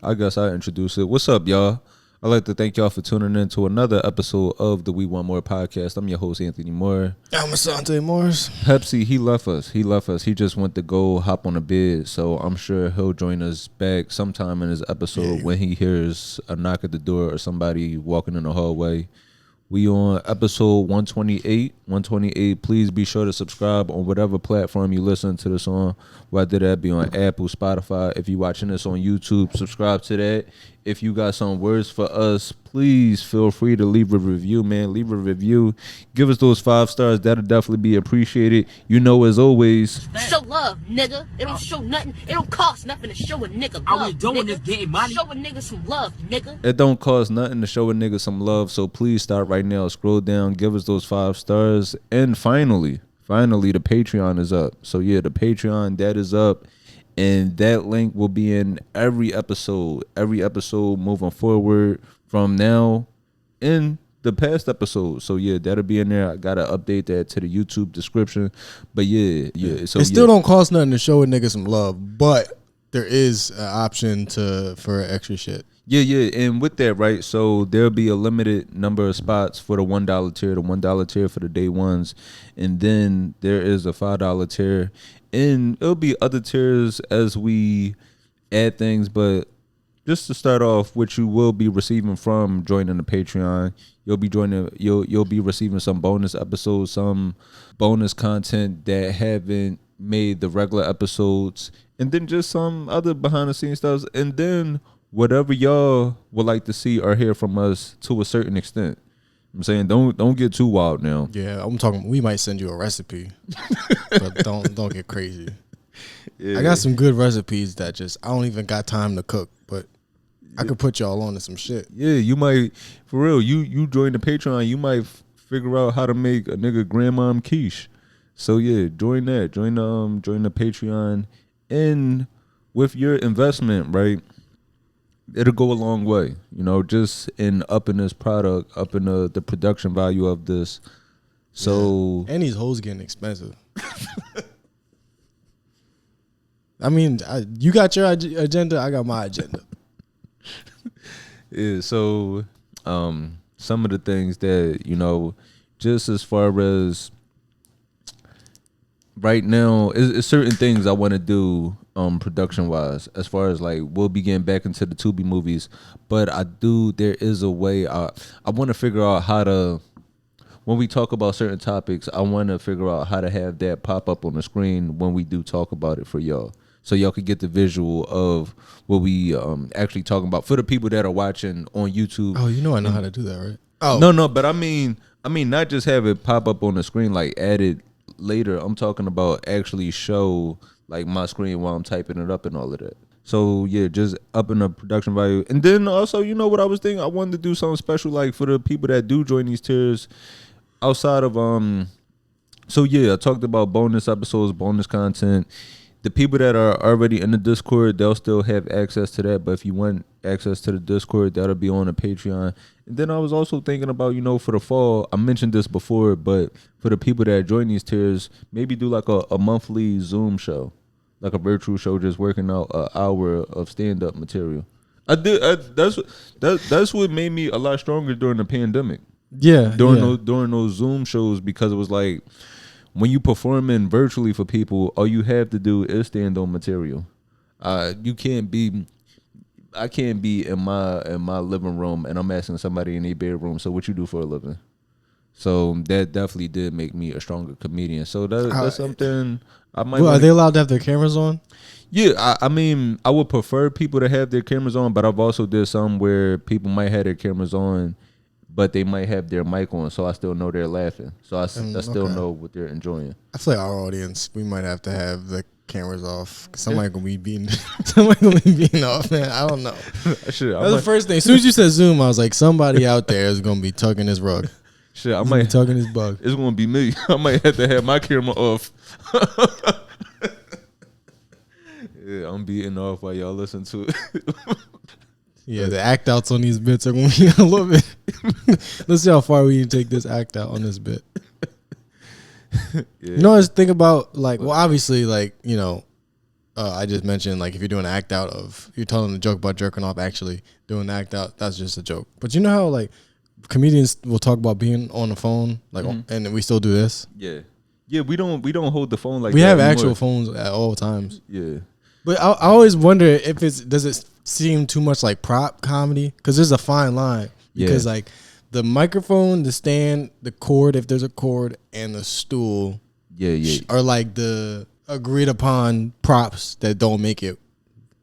I guess I introduce it. What's up, y'all? I'd like to thank y'all for tuning in to another episode of the We Want More podcast. I'm your host, Anthony Moore. I'm Asante Morris. Pepsi, he left us. He just went to go hop on a bed, so I'm sure he'll join us back sometime in his episode when he hears a knock at the door or somebody walking in the hallway. We on episode 128. 128. Please be sure to subscribe on whatever platform you listen to this on. Whether that be on Apple, Spotify. If you're watching this on YouTube, subscribe to that. If you got some words for us, please feel free to leave a review, man. Leave a review. Give us those 5 stars. That'll definitely be appreciated. You know, as always, show love, nigga. It don't show nothing. It don't cost nothing to show a nigga love. All we doing is getting money. Show a nigga some love, nigga. it don't cost nothing to show a nigga some love. So please start right now. Scroll down. Give us those 5 stars. And finally, the Patreon is up. So yeah, the Patreon, that is up. And that link will be in every episode moving forward from now in the past episodes. So yeah, that'll be in there. I gotta update that to the YouTube description. But yeah. So it still don't cost nothing to show a nigga some love, but there is an option for extra shit. Yeah, and with that, right, so there'll be a limited number of spots for the $1 tier, the $1 tier for the day ones, and then there is a $5 tier, and it'll be other tiers as we add things, but just to start off, what you will be receiving from joining the Patreon, you'll be receiving some bonus episodes, some bonus content that haven't made the regular episodes, and then just some other behind the scenes stuff, and then whatever y'all would like to see or hear from us to a certain extent. I'm saying don't get too wild now. Yeah, I'm talking. We might send you a recipe, but don't get crazy. Yeah. I got some good recipes that I don't even got time to cook, but I could put y'all on to some shit. Yeah, you might, for real. You join the Patreon, you might figure out how to make a nigga grandmom quiche. So yeah, join that. Join the Patreon, and with your investment, right, it'll go a long way, just in upping this product, upping the production value of this. So and these hoes getting expensive. I mean, you got your agenda, I got my agenda. Yeah, so some of the things that, just as far as right now, it's certain things I want to do production wise, as far as like we'll be getting back into the Tubi movies, but there is a way I want to figure out how to, when we talk about certain topics, I want to figure out how to have that pop up on the screen when we do talk about it for y'all, so y'all could get the visual of what we actually talking about for the people that are watching on YouTube. Oh, I know how to do that, right? Oh no, but I mean not just have it pop up on the screen, like add it later. I'm talking about actually show like my screen while I'm typing it up and all of that. So yeah, just upping the production value. And then also, what I was thinking, I wanted to do something special like for the people that do join these tiers outside of so yeah, I talked about bonus episodes, bonus content. The people that are already in the Discord, they'll still have access to that. But if you want access to the Discord, that'll be on the Patreon. And then I was also thinking about, for the fall, I mentioned this before, but for the people that join these tiers, maybe do like a monthly Zoom show, like a virtual show, just working out an hour of stand-up material. That's what made me a lot stronger during the pandemic. Yeah. During those Zoom shows, because it was like, when you performing virtually for people, all you have to do is stand on material. I can't be in my living room and I'm asking somebody in their bedroom, so what you do for a living? So that definitely did make me a stronger comedian. So that's something I might. Well, are they allowed to have their cameras on? Yeah, I mean, I would prefer people to have their cameras on, but I've also did some where people might have their cameras on, but they might have their mic on, so I still know they're laughing. So I still know what they're enjoying. I feel like our audience, we might have to have the cameras off. Somebody gonna be beating off, man. I don't know. That's the first thing. As soon as you said Zoom, I was like, somebody out there is gonna be tugging his rug. Shit, I might be tugging his bug. It's gonna be me. I might have to have my camera off. Yeah, I'm beating off while y'all listen to it. Yeah, the act outs on these bits are going to be a little bit. Let's see how far we can take this act out on this bit. Yeah. You know, I just think about, like, well, obviously, like, I just mentioned like if you're doing an act out of you're telling a joke about jerking off, actually doing the act out, that's just a joke. But you know how like comedians will talk about being on the phone, like, and we still do this. Yeah, we don't hold the phone like we that have anymore. Actual phones at all times. Yeah, but I always wonder if does it seem too much like prop comedy, because there's a fine line because like the microphone, the stand, the cord, if there's a cord, and the stool, are like the agreed upon props that don't make it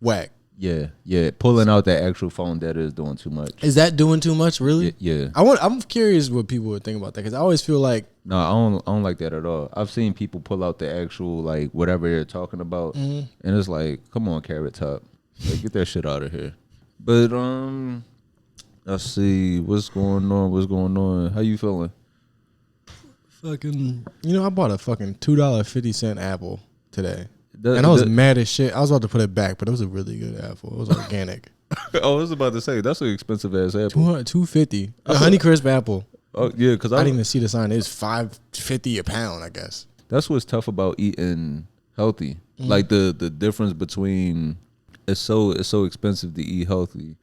whack. Yeah. Pulling out that actual phone, that is doing too much. Is that doing too much, really? Yeah. I'm curious what people would think about that, because I always feel like no, I don't like that at all. I've seen people pull out the actual like whatever they're talking about, and it's like, come on, Carrot Top, like get that shit out of here. But let's see what's going on. How you feeling? Fucking, I bought a fucking $2.50 apple today. And I was mad as shit. I was about to put it back, but it was a really good apple. It was organic. I was about to say, that's an expensive ass apple. $2.50. A Honeycrisp apple. Oh yeah, because I didn't even see the sign. It's $5.50 a pound, I guess. That's what's tough about eating healthy. Like the difference between it's so expensive to eat healthy,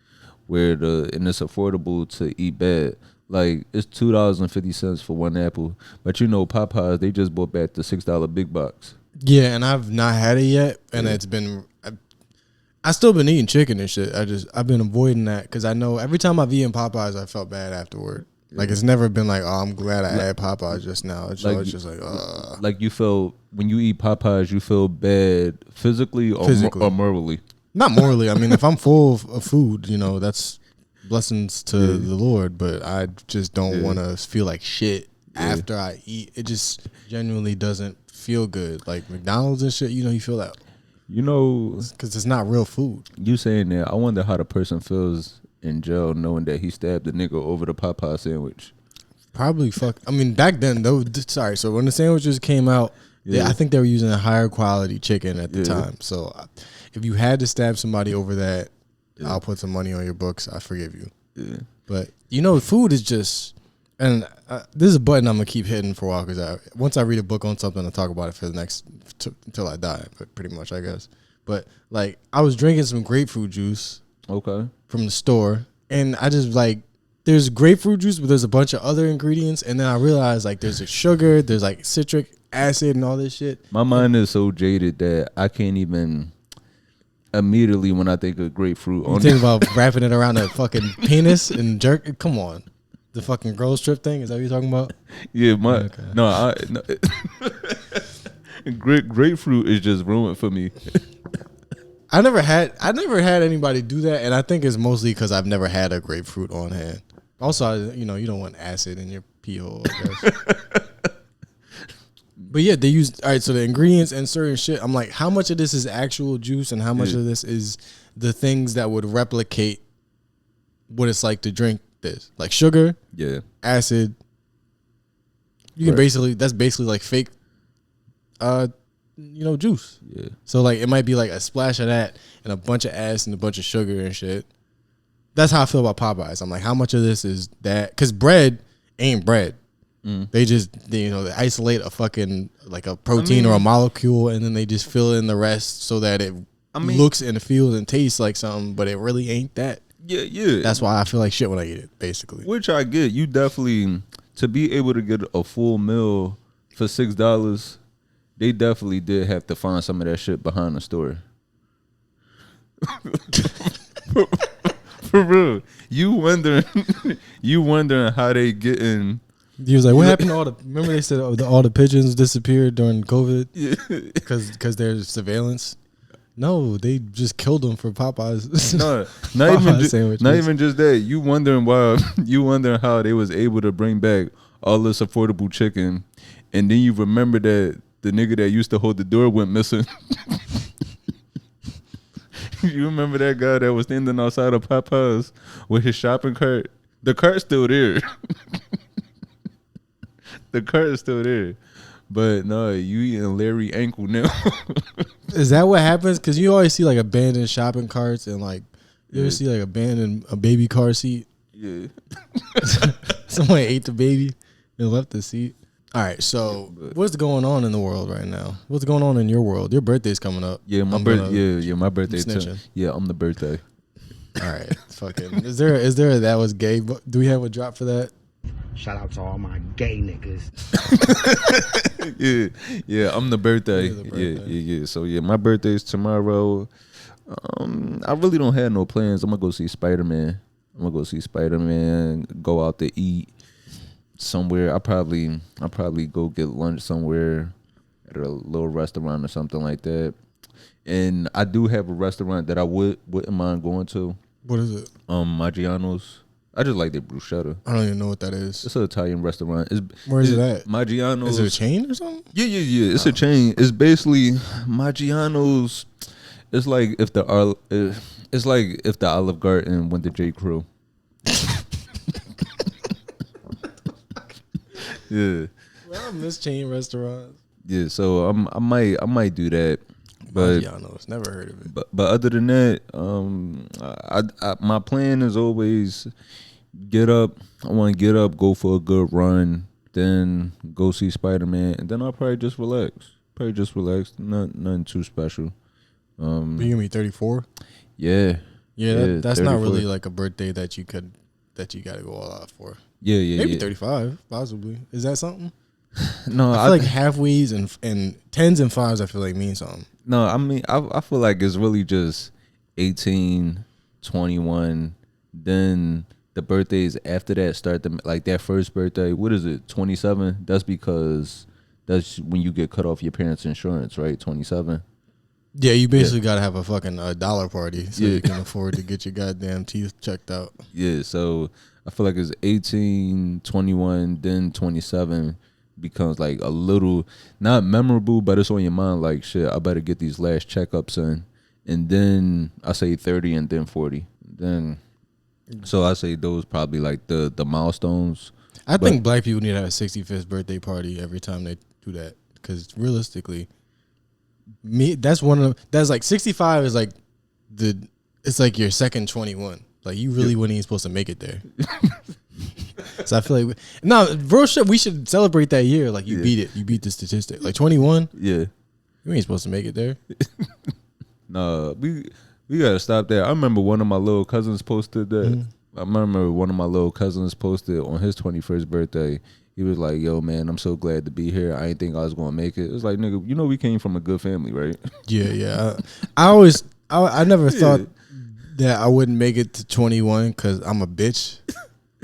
and it's affordable to eat bad. Like it's $2.50 for one apple, but Popeyes, they just brought back the $6 big box. Yeah, and I've not had it yet, and it's been. I still been eating chicken and shit. I've been avoiding that because I know every time I've eaten Popeyes, I felt bad afterward. Like it's never been like, oh, I'm glad I had Popeyes just now. It's always just like, like you feel when you eat Popeyes, you feel bad physically or morally. Not morally. I mean, if I'm full of food, that's blessings to the Lord. But I just don't want to feel like shit after I eat. It just genuinely doesn't feel good. Like McDonald's and shit, you feel that. Because it's not real food. You saying that, I wonder how the person feels in jail knowing that he stabbed the nigga over the Popeye sandwich. Probably I mean, back then, though. Sorry, so when the sandwiches came out, I think they were using a higher quality chicken at the time. So if you had to stab somebody over that, I'll put some money on your books. I forgive you. Yeah. But food is just. And this is a button I'm gonna keep hitting for a while because once I read a book on something, I'll talk about it for the next until I die. But pretty much, I guess. But like, I was drinking some grapefruit juice, from the store, and I just like, there's grapefruit juice, but there's a bunch of other ingredients, and then I realized like there's a sugar, there's like citric acid and all this shit. My mind is so jaded that I can't even. Immediately when I think of grapefruit, you think about wrapping it around a fucking penis and jerk. Come on. The fucking girl strip thing, is that what you're talking about? Yeah, grapefruit is just ruined for me. I never had anybody do that, and I think it's mostly because I've never had a grapefruit on hand. Also, you don't want acid in your pee hole, I guess. But yeah, they use so the ingredients and certain shit. I'm like, how much of this is actual juice, and how much of this is the things that would replicate what it's like to drink this, like sugar, acid. You can that's basically like fake, juice. Yeah. So like it might be like a splash of that and a bunch of acid and a bunch of sugar and shit. That's how I feel about Popeyes. I'm like, how much of this is that? Because bread ain't bread. They just they isolate a fucking like a protein or a molecule, and then they just fill in the rest so that it looks and feels and tastes like something, but it really ain't that. Yeah. That's why I feel like shit when I eat it, basically. Which I get. You definitely, to be able to get a full meal for $6, they definitely did have to find some of that shit behind the store. For real. You wondering how they getting. He was like, what happened to all the, remember they said all the pigeons disappeared during COVID? Yeah. Because there's surveillance? No, they just killed them for Popeyes. No, not even just that. You wondering how they was able to bring back all this affordable chicken, and then you remember that the nigga that used to hold the door went missing. You remember that guy that was standing outside of Popeyes with his shopping cart? The cart's still there. The cart is still there. But no, you eating Larry ankle now. Is that what happens? Because you always see like abandoned shopping carts and like you ever see like abandoned a baby car seat? Yeah. Someone ate the baby and left the seat. All right, so what's going on in the world right now? What's going on in your world? Your birthday's coming up. Yeah, my my birthday too. Yeah, I'm the birthday. All right, fucking. Is there a that was gay? Do we have a drop for that? Shout out to all my gay niggas. yeah, I'm the birthday. Yeah. So yeah, my birthday's tomorrow. I really don't have no plans. I'm gonna go see Spider-Man. Go out to eat somewhere. I probably go get lunch somewhere at a little restaurant or something like that. And I do have a restaurant that I wouldn't mind going to. What is it? Maggiano's. I just like their bruschetta. I don't even know what that is. It's an Italian restaurant. Where is it at? Maggiano's. Is it a chain or something? Yeah. It's a chain. It's basically Maggiano's. It's like if the Olive Garden went to J. Crew. Yeah. Well, I miss chain restaurants. Yeah, so I might do that. But Maggiano's, never heard of it. But other than that, my plan is always get up. I want to get up, go for a good run, then go see Spider-Man, and then I'll probably just relax. Nothing too special. You're gonna be 34? Yeah. That's not really like a birthday that you gotta go all out for. Yeah. Maybe 35, possibly. Is that something? No, I feel like halfways and 10s and 5s I feel like mean something. No, I mean I feel like it's really just 18, 21, then the birthdays after that start to, like that first birthday, what is it, 27? That's because that's when you get cut off your parents' insurance, right? 27. Yeah, you basically got to have a fucking dollar party so you can afford to get your goddamn teeth checked out. Yeah, so I feel like it's 18, 21, then 27 becomes like a little, not memorable, but it's on your mind like, shit, I better get these last checkups in. And then I say 30 and then 40. Then, so I say those probably like the milestones. I think black people need to have a 65th birthday party every time they do that. Because realistically, that's like 65 is like it's like your second 21. Like you really weren't even supposed to make it there. So I feel like real shit, we should celebrate that year. Like you beat it. You beat the statistic. Like 21. Yeah. You ain't supposed to make it there. No, we gotta stop there. I remember one of my little cousins posted that. Mm-hmm. I remember one of my little cousins posted on his 21st birthday. He was like, "Yo, man, I'm so glad to be here. I didn't think I was gonna make it." It was like, nigga, you know we came from a good family, right? Yeah. I never thought that I wouldn't make it to 21 because I'm a bitch.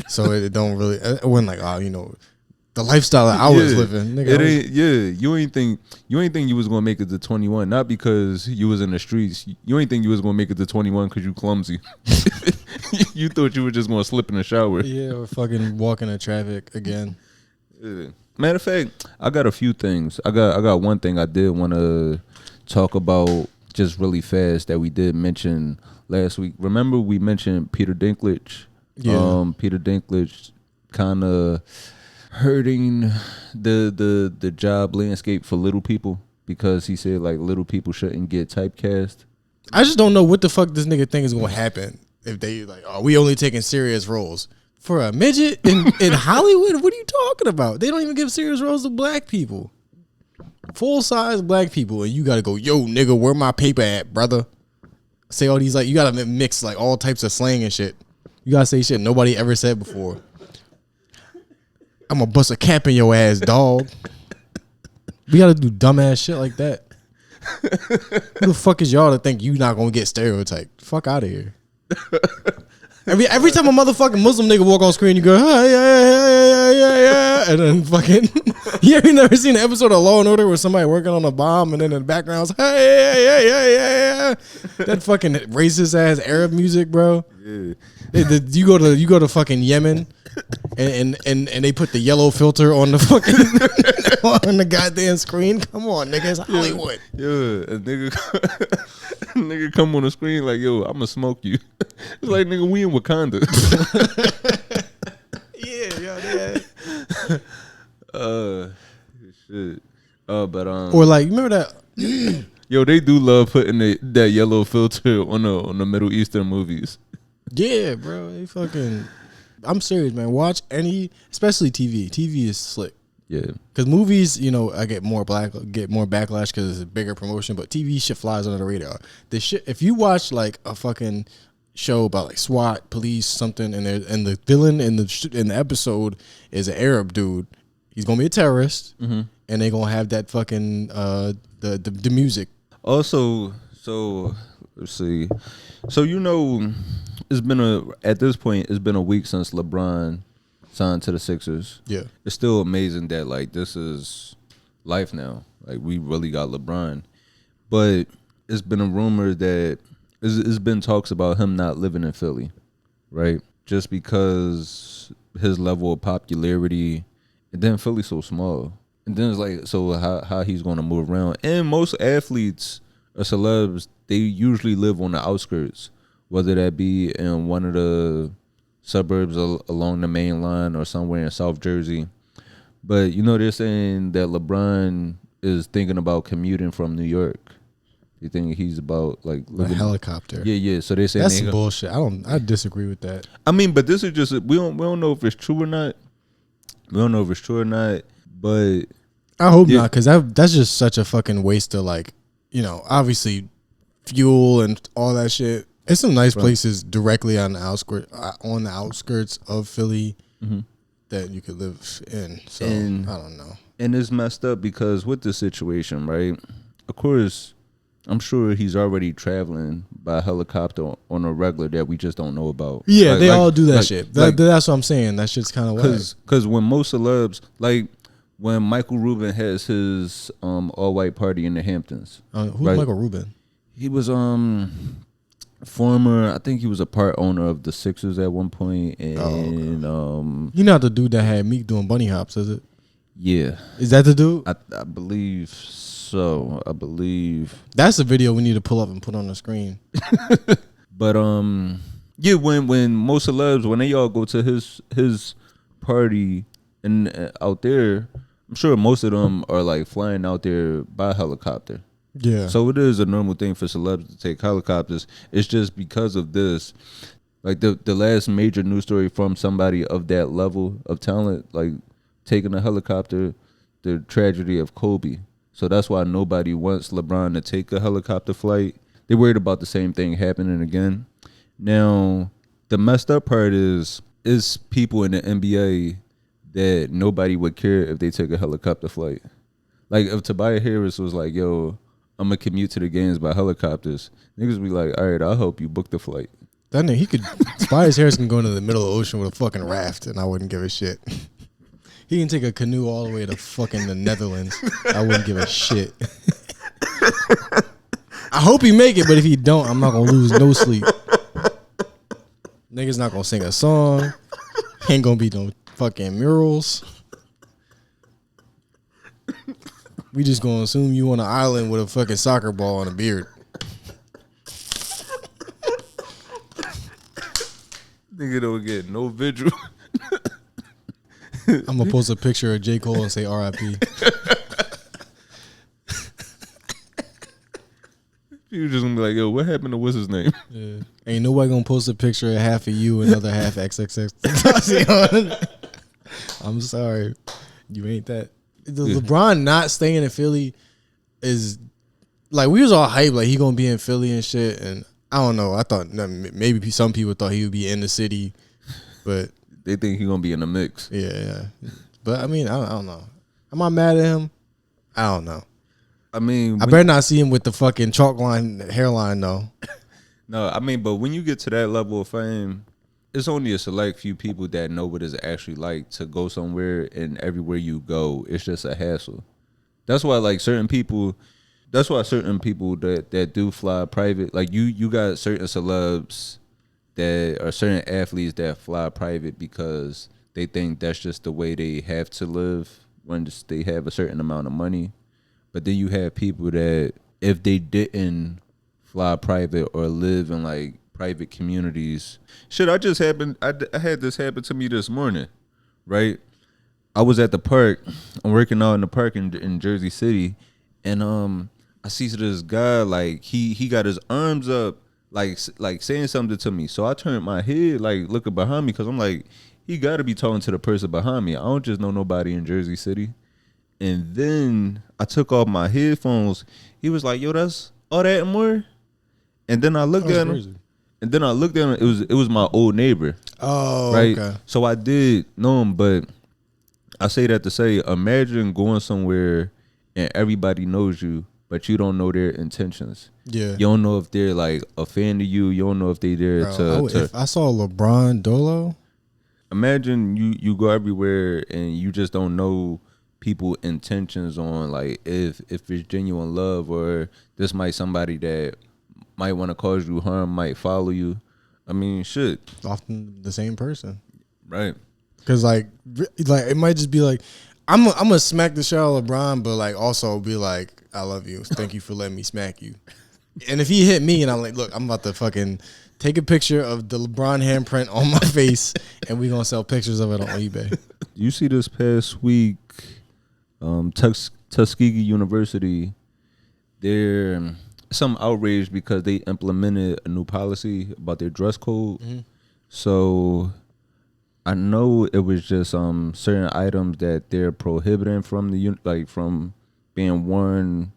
So it don't really. It wasn't like, the lifestyle that I was living. Nigga, you ain't think you was gonna make it to 21, not because you was in the streets. You ain't think you was gonna make it to 21 because you clumsy. You thought you were just gonna slip in the shower. Yeah, or fucking walk in the traffic again. Yeah. Matter of fact, I got a few things. I got one thing I did want to talk about just really fast that we did mention last week. Remember we mentioned Peter Dinklage? Yeah. Peter Dinklage kind of hurting the job landscape for little people because he said like little people shouldn't get typecast. I just don't know what the fuck this nigga think is gonna happen if they like, we only taking serious roles for a midget in Hollywood. What are you talking about? They don't even give serious roles to black people, full size black people, and you gotta go, yo nigga, where my paper at, brother? Say all these like you gotta mix like all types of slang and shit. You gotta say shit nobody ever said before. I'm gonna bust a cap in your ass, dog. We gotta do dumbass shit like that. Who the fuck is y'all to think you not gonna get stereotyped? Fuck out of here. Every time a motherfucking Muslim nigga walk on screen, you go, yeah, and then fucking. You ain't never seen an episode of Law and Order where somebody working on a bomb and then in the background's yeah. That fucking racist ass Arab music, bro. Yeah. You go to fucking Yemen, and they put the yellow filter on the fucking on the goddamn screen. Come on, nigga, it's Hollywood. Yeah, a nigga come on the screen like, yo, I'ma smoke you. It's like, nigga, we in Wakanda. Yeah. Shit. But or like, remember that? Yo, they do love putting that yellow filter on the Middle Eastern movies. Yeah, bro. They fucking. I'm serious, man. Watch any, especially TV. TV is slick. Yeah. Because movies, I get more backlash because it's a bigger promotion, but TV shit flies under the radar. The shit, if you watch like a fucking show about like SWAT, police, something, and the villain in the episode is an Arab dude, he's gonna be a terrorist, and they're gonna have that fucking the music. Also, so let's see. So at this point it's been a week since LeBron signed to the Sixers. Yeah, it's still amazing that like this is life now. Like we really got LeBron, but it's been a rumor that it's been talks about him not living in Philly, right? Just because his level of popularity, and then Philly's so small, and then it's like, so how he's going to move around. And most athletes or celebs, they usually live on the outskirts, whether that be in one of the suburbs along the main line or somewhere in South Jersey. But they're saying that LeBron is thinking about commuting from New York. You think he's about like a helicopter? Yeah. So they say that's bullshit. I disagree with that. I mean, but this is just we don't know if it's true or not. But I hope not, because that's just such a fucking waste of like, obviously fuel and all that shit. It's some nice places directly on the outskirts of Philly that you could live in. So I don't know. And it's messed up because with the situation, right? Of course, I'm sure he's already traveling by helicopter on a regular that we just don't know about. Yeah, they all do that shit. That's what I'm saying. That shit's kind of wild. Because when most celebs, like when Michael Rubin has his all-white party in the Hamptons. Who's Michael Rubin? He was former, I think he was a part owner of the Sixers at one point. And you're not the dude that had Meek doing bunny hops, is it? Yeah. Is that the dude? I believe so. I believe that's a video we need to pull up and put on the screen. But yeah, when most celebs, when they all go to his party and out there, I'm sure most of them are like flying out there by helicopter. Yeah. So it is a normal thing for celebs to take helicopters. It's just because of this, like the last major news story from somebody of that level of talent, like taking a helicopter, the tragedy of Kobe. So that's why nobody wants LeBron to take a helicopter flight. They're worried about the same thing happening again. Now, the messed up part is people in the NBA that nobody would care if they took a helicopter flight. Like if Tobias Harris was like, yo, I'm going to commute to the games by helicopters, niggas be like, all right, I'll help you book the flight. That nigga, Tobias Harris can go into the middle of the ocean with a fucking raft and I wouldn't give a shit. He can take a canoe all the way to fucking the Netherlands. I wouldn't give a shit. I hope he make it, but if he don't, I'm not going to lose no sleep. Niggas not going to sing a song. Ain't going to be no fucking murals. We just going to assume you on an island with a fucking soccer ball and a beard. Nigga don't get no vigil. I'm gonna post a picture of J. Cole and say R.I.P. You just gonna be like, yo, what happened to what's his name? Yeah. Ain't nobody gonna post a picture of half of you and another half XXX. I'm sorry, you ain't that. LeBron not staying in Philly is like, we was all hyped like he gonna be in Philly and shit, and I don't know. I thought maybe some people thought he would be in the city, but they think he gonna be in the mix. Yeah. But I mean, I don't know. Am I mad at him? I don't know. I mean, I better not see him with the fucking chalk line hairline though. No, I mean, but when you get to that level of fame, it's only a select few people that know what it's actually like to go somewhere, and everywhere you go, it's just a hassle. That's why certain people that do fly private, like you got certain celebs that are certain athletes that fly private because they think that's just the way they have to live when they have a certain amount of money. But then you have people that if they didn't fly private or live in like private communities, shit, I had this happen to me this morning, right? I was at the park. I'm working out in the park in Jersey City, and I see this guy, like he got his arms up, like saying something to me. So I turned my head, like looking behind me, because I'm like, he got to be talking to the person behind me. I don't just know nobody in Jersey City. And then I took off my headphones. He was like, "Yo, that's all that and more." And then I looked at him. And then I looked at him. It was my old neighbor. Oh, right. Okay. So I did know him, but I say that to say, imagine going somewhere and everybody knows you, but you don't know their intentions. Yeah. You don't know if they're like a fan of you. You don't know if they there to. If I saw LeBron Dolo, imagine you go everywhere and you just don't know people intentions on like if it's genuine love or this might somebody that might want to cause you harm, might follow you. I mean, shit. Often the same person, right? Because like it might just be like I'm gonna smack the shit out of LeBron, but like also be like, I love you, thank you for letting me smack you. And if he hit me and I'm like, look, I'm about to fucking take a picture of the LeBron handprint on my face, and we gonna sell pictures of it on eBay. You see this past week, Tuskegee University, they're some outrage because they implemented a new policy about their dress code. Mm-hmm. So I know it was just certain items that they're prohibiting from from being worn.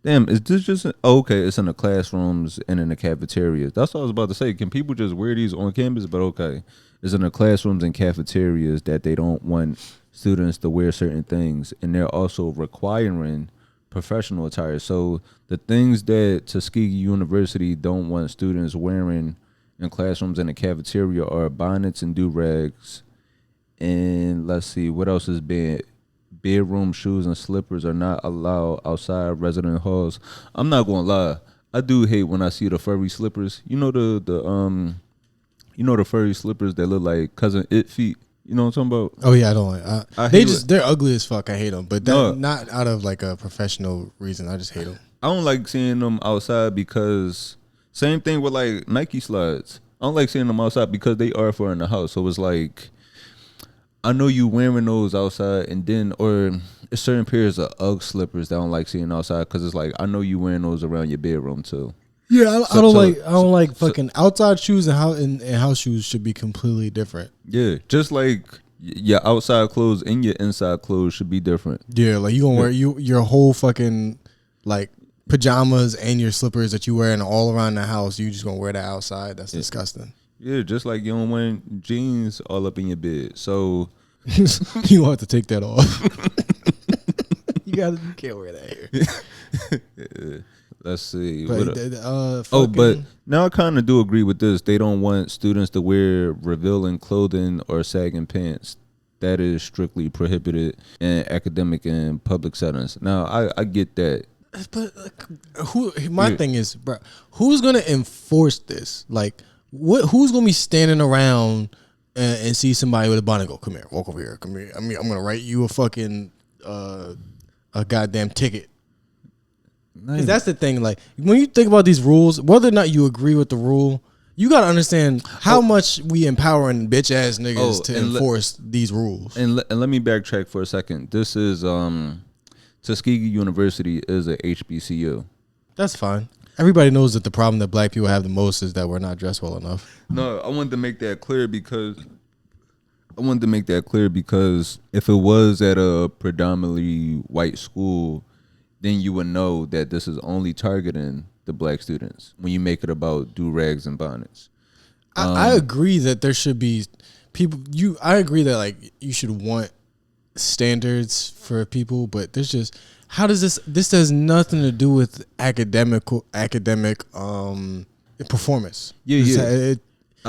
Damn, is this just okay? It's in the classrooms and in the cafeterias. That's what I was about to say. Can people just wear these on campus? But okay, it's in the classrooms and cafeterias that they don't want students to wear certain things, and they're also requiring professional attire. So the things that Tuskegee University don't want students wearing in classrooms and the cafeteria are bonnets and do-rags, and let's see what else is being. Bedroom shoes and slippers are not allowed outside resident halls. I'm not gonna lie, I do hate when I see the furry slippers. You know the furry slippers that look like Cousin It feet. You know what I'm talking about? Oh yeah, I don't like. They're ugly as fuck. I hate them, but not out of like a professional reason. I just hate them. I don't like seeing them outside because same thing with like Nike slides. I don't like seeing them outside because they are for in the house. So it's like, I know you wearing those outside, and then or certain pairs of UGG slippers that I don't like seeing outside because it's like I know you wearing those around your bedroom too. Yeah, I don't like fucking outside shoes and house shoes should be completely different. Yeah, just like your outside clothes and your inside clothes should be different. Yeah, like you gonna wear your whole fucking like pajamas and your slippers that you wearing all around the house. You just gonna wear that outside? That's disgusting. Yeah, just like you don't wear jeans all up in your bed. So you want to take that off. You can't wear that here. Yeah. Let's see. But, but now I kind of do agree with this. They don't want students to wear revealing clothing or sagging pants. That is strictly prohibited in academic and public settings. Now, I get that. But my thing is, bro, who's gonna enforce this? Like, who's gonna be standing around and see somebody with a bonnet go, come here, walk over here, come here. I mean, I'm gonna write you a fucking a goddamn ticket. Because that's the thing. Like, when you think about these rules, whether or not you agree with the rule, you gotta understand how much we empowering bitch ass niggas to enforce these rules. And let me backtrack for a second. This is Tuskegee University is a HBCU. That's fine. Everybody knows that the problem that black people have the most is that we're not dressed well enough. No, I wanted to make that clear because if it was at a predominantly white school, then you would know that this is only targeting the black students when you make it about do-rags and bonnets. I agree that there should be people. I agree that like you should want standards for people, but there's just how does this has nothing to do with academic performance. Yeah.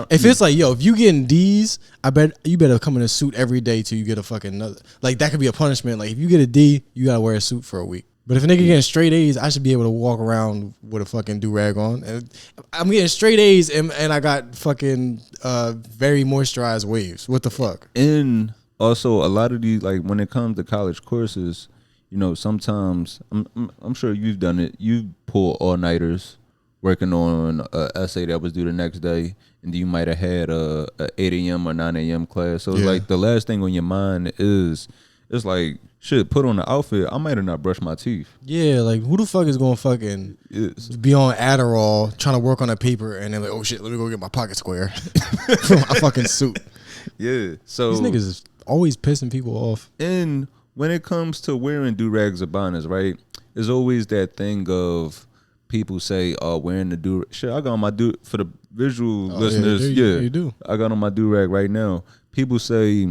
If it's like, yo, if you getting D's, I bet you better come in a suit every day till you get a fucking another. Like that could be a punishment. Like if you get a D, you gotta wear a suit for a week. But if a nigga getting straight A's, I should be able to walk around with a fucking do-rag on. And I'm getting straight A's and I got fucking very moisturized waves. What the fuck? And also a lot of these, like when it comes to college courses, you know, sometimes I'm sure you've done it. You pull all-nighters working on an essay that was due the next day, and you might have had a 8 a.m. or 9 a.m. class. So it's like the last thing on your mind is, it's like, shit, put on the outfit. I might have not brushed my teeth. Yeah, like who the fuck is going to fucking be on Adderall trying to work on a paper and then like, oh shit, let me go get my pocket square for my fucking suit. Yeah, so these niggas is always pissing people off. And when it comes to wearing do-rags or bonnets, right? There's always that thing of people say, "Oh, wearing the do." Shit, I got on my for the visual listeners. You do. I got on my do-rag right now. People say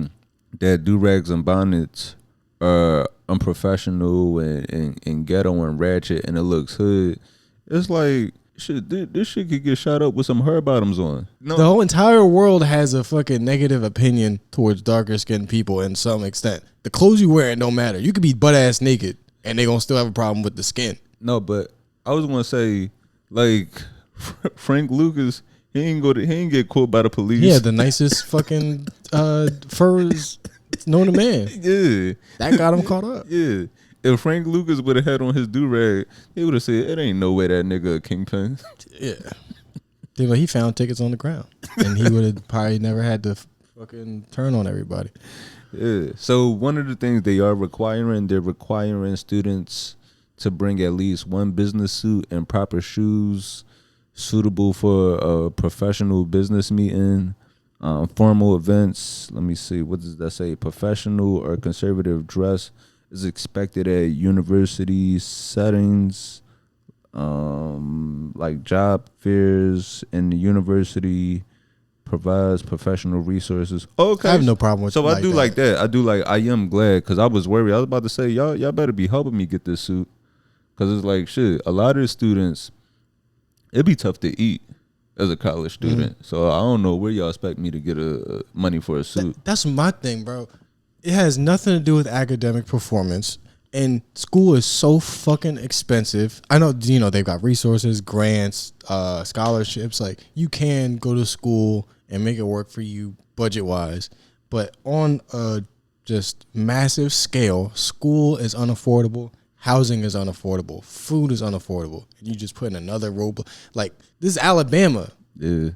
that do-rags and bonnets are unprofessional and ghetto and ratchet, and it looks hood. It's like, shit, this shit could get shot up with some hair bottoms on. No. The whole entire world has a fucking negative opinion towards darker skinned people in some extent. The clothes you wearing don't matter. You could be butt ass naked and they gonna still have a problem with the skin. No, but I was gonna say, like, Frank Lucas, he ain't get caught by the police. Yeah, the nicest fucking furs known to man. Yeah, that got him caught up. Yeah. If Frank Lucas would have had on his do-rag, he would have said, it ain't no way that nigga a kingpin. Yeah. He found tickets on the ground. And he would have probably never had to fucking turn on everybody. Yeah. So one of the things they're requiring students to bring at least one business suit and proper shoes suitable for a professional business meeting, formal events. Let me see. What does that say? Professional or conservative dress is expected at university settings, like job fairs, and the university provides professional resources. Okay, I have no problem with. So I do like that. I am glad, because I was worried. I was about to say, y'all better be helping me get this suit, because it's like, shit, a lot of the students, it'd be tough to eat as a college student. So I don't know where y'all expect me to get money for a suit. That's my thing, bro. It has nothing to do with academic performance, and school is so fucking expensive. I know, they've got resources, grants, scholarships. Like, you can go to school and make it work for you budget-wise, but on a just massive scale, school is unaffordable, housing is unaffordable, food is unaffordable, and you just put in another roadblock. Like, this is Alabama. Yeah.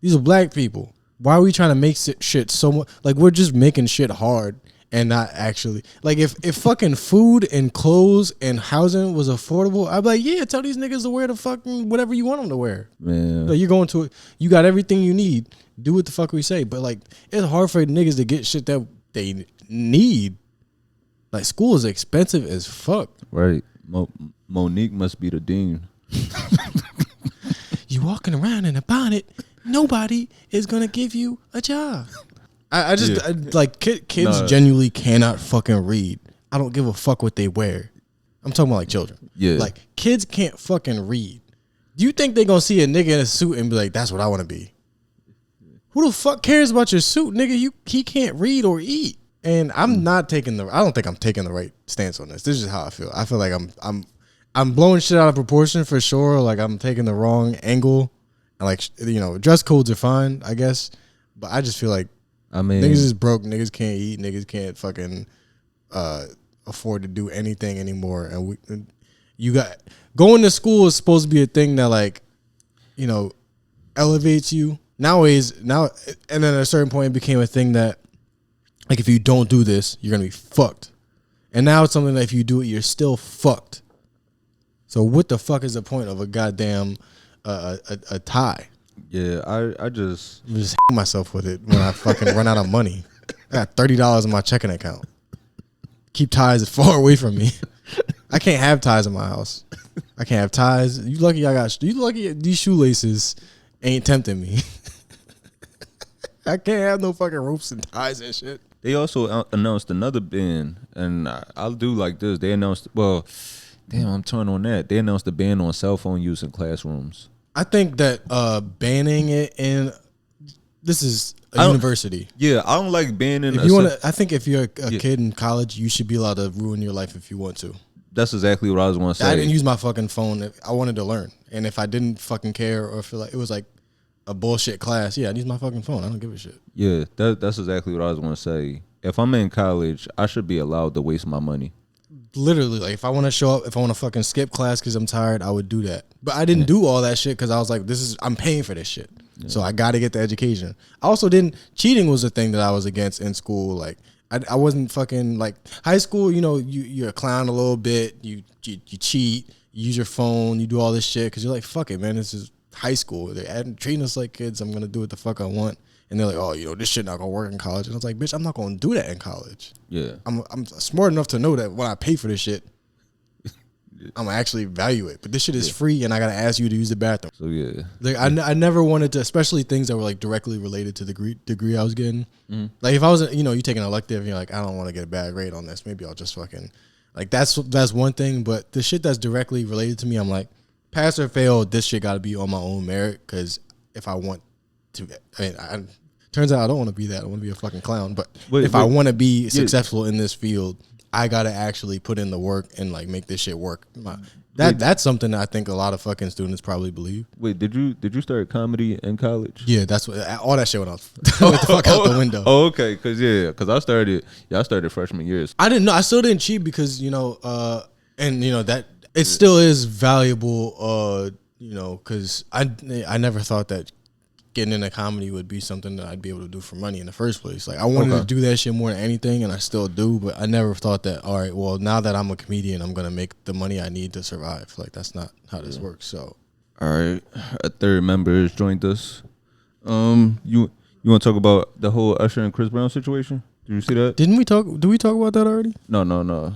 These are black people. Why are we trying to make shit so much? Like, we're just making shit hard and not actually. Like, if fucking food and clothes and housing was affordable, I'd be like, yeah, tell these niggas to wear the fucking whatever you want them to wear. Man. Like, you're going to it. You got everything you need. Do what the fuck we say. But, like, it's hard for niggas to get shit that they need. Like, school is expensive as fuck. Right. Monique must be the dean. You walking around in a bonnet, nobody is gonna give you a job. I just like kids genuinely cannot fucking read. I don't give a fuck what they wear. I'm talking about like children. Yeah, like kids can't fucking read. Do you think they gonna see a nigga in a suit and be like, "That's what I want to be"? Who the fuck cares about your suit, nigga? He can't read or eat. And I'm not taking I don't think I'm taking the right stance on this. This is how I feel. I feel like I'm blowing shit out of proportion for sure. Like, I'm taking the wrong angle. And like, dress codes are fine, I guess. But I just feel like, niggas is broke. Niggas can't eat. Niggas can't fucking afford to do anything anymore. And going to school is supposed to be a thing that, like, elevates you. Nowadays, and then at a certain point it became a thing that, like, if you don't do this, you're gonna be fucked. And now it's something that if you do it, you're still fucked. So what the fuck is the point of a goddamn a tie? Yeah, I'm just myself with it when I fucking run out of money. I got $30 in my checking account. Keep ties far away from me. I can't have ties in my house. I can't have ties. You lucky these shoelaces ain't tempting me. I can't have no fucking ropes and ties and shit. They also announced another ban, and I'll do like this. They announced, damn, I'm torn on that. They announced a ban on cell phone use in classrooms. I think that banning it this is a university. Yeah, I don't like banning. I think if you're a kid in college, you should be allowed to ruin your life if you want to. That's exactly what I was going to say. I didn't use my fucking phone. I wanted to learn, and if I didn't fucking care or feel like it was like a bullshit class, yeah, I use my fucking phone. I don't give a shit. Yeah, that's exactly what I was going to say. If I'm in college, I should be allowed to waste my money. Literally, like, if I want to show up, if I want to fucking skip class because I'm tired, I would do that. But I didn't do all that shit because I was like, I'm paying for this shit. Yeah. So I got to get the education. I also cheating was a thing that I was against in school. Like, I wasn't fucking, like, high school, you're a clown a little bit. You cheat, you use your phone, you do all this shit because you're like, fuck it, man, this is high school. They're treating us like kids. I'm going to do what the fuck I want. And they're like, oh, this shit not gonna work in college. And I was like, bitch, I'm not gonna do that in college. Yeah. I'm smart enough to know that when I pay for this shit, I'm gonna actually value it. But this shit is free, and I gotta ask you to use the bathroom. So yeah, like I never wanted to, especially things that were like directly related to the degree I was getting. Like if I was, you take an elective, and you're like, I don't want to get a bad grade on this. Maybe I'll just fucking like that's one thing. But the shit that's directly related to me, I'm like, pass or fail, this shit got to be on my own merit. Because if I want to, turns out I don't want to be that. I want to be a fucking clown. But if I want to be successful in this field, I gotta actually put in the work and like make this shit work. That's something that I think a lot of fucking students probably believe. Wait, did you start comedy in college? Yeah, that's what all that shit went out. Went the fuck out the window. Oh, okay, because I started freshman years. I didn't know. I still didn't cheat because that it still is valuable. Because I never thought that getting into comedy would be something that I'd be able to do for money in the first place. Like I wanted to do that shit more than anything, and I still do, but I never thought that, all right, well, now that I'm a comedian, I'm going to make the money I need to survive. Like that's not how this works. So, all right, a third member has joined us. You want to talk about the whole Usher and Chris Brown situation? Did you see that? Did we talk about that already? No.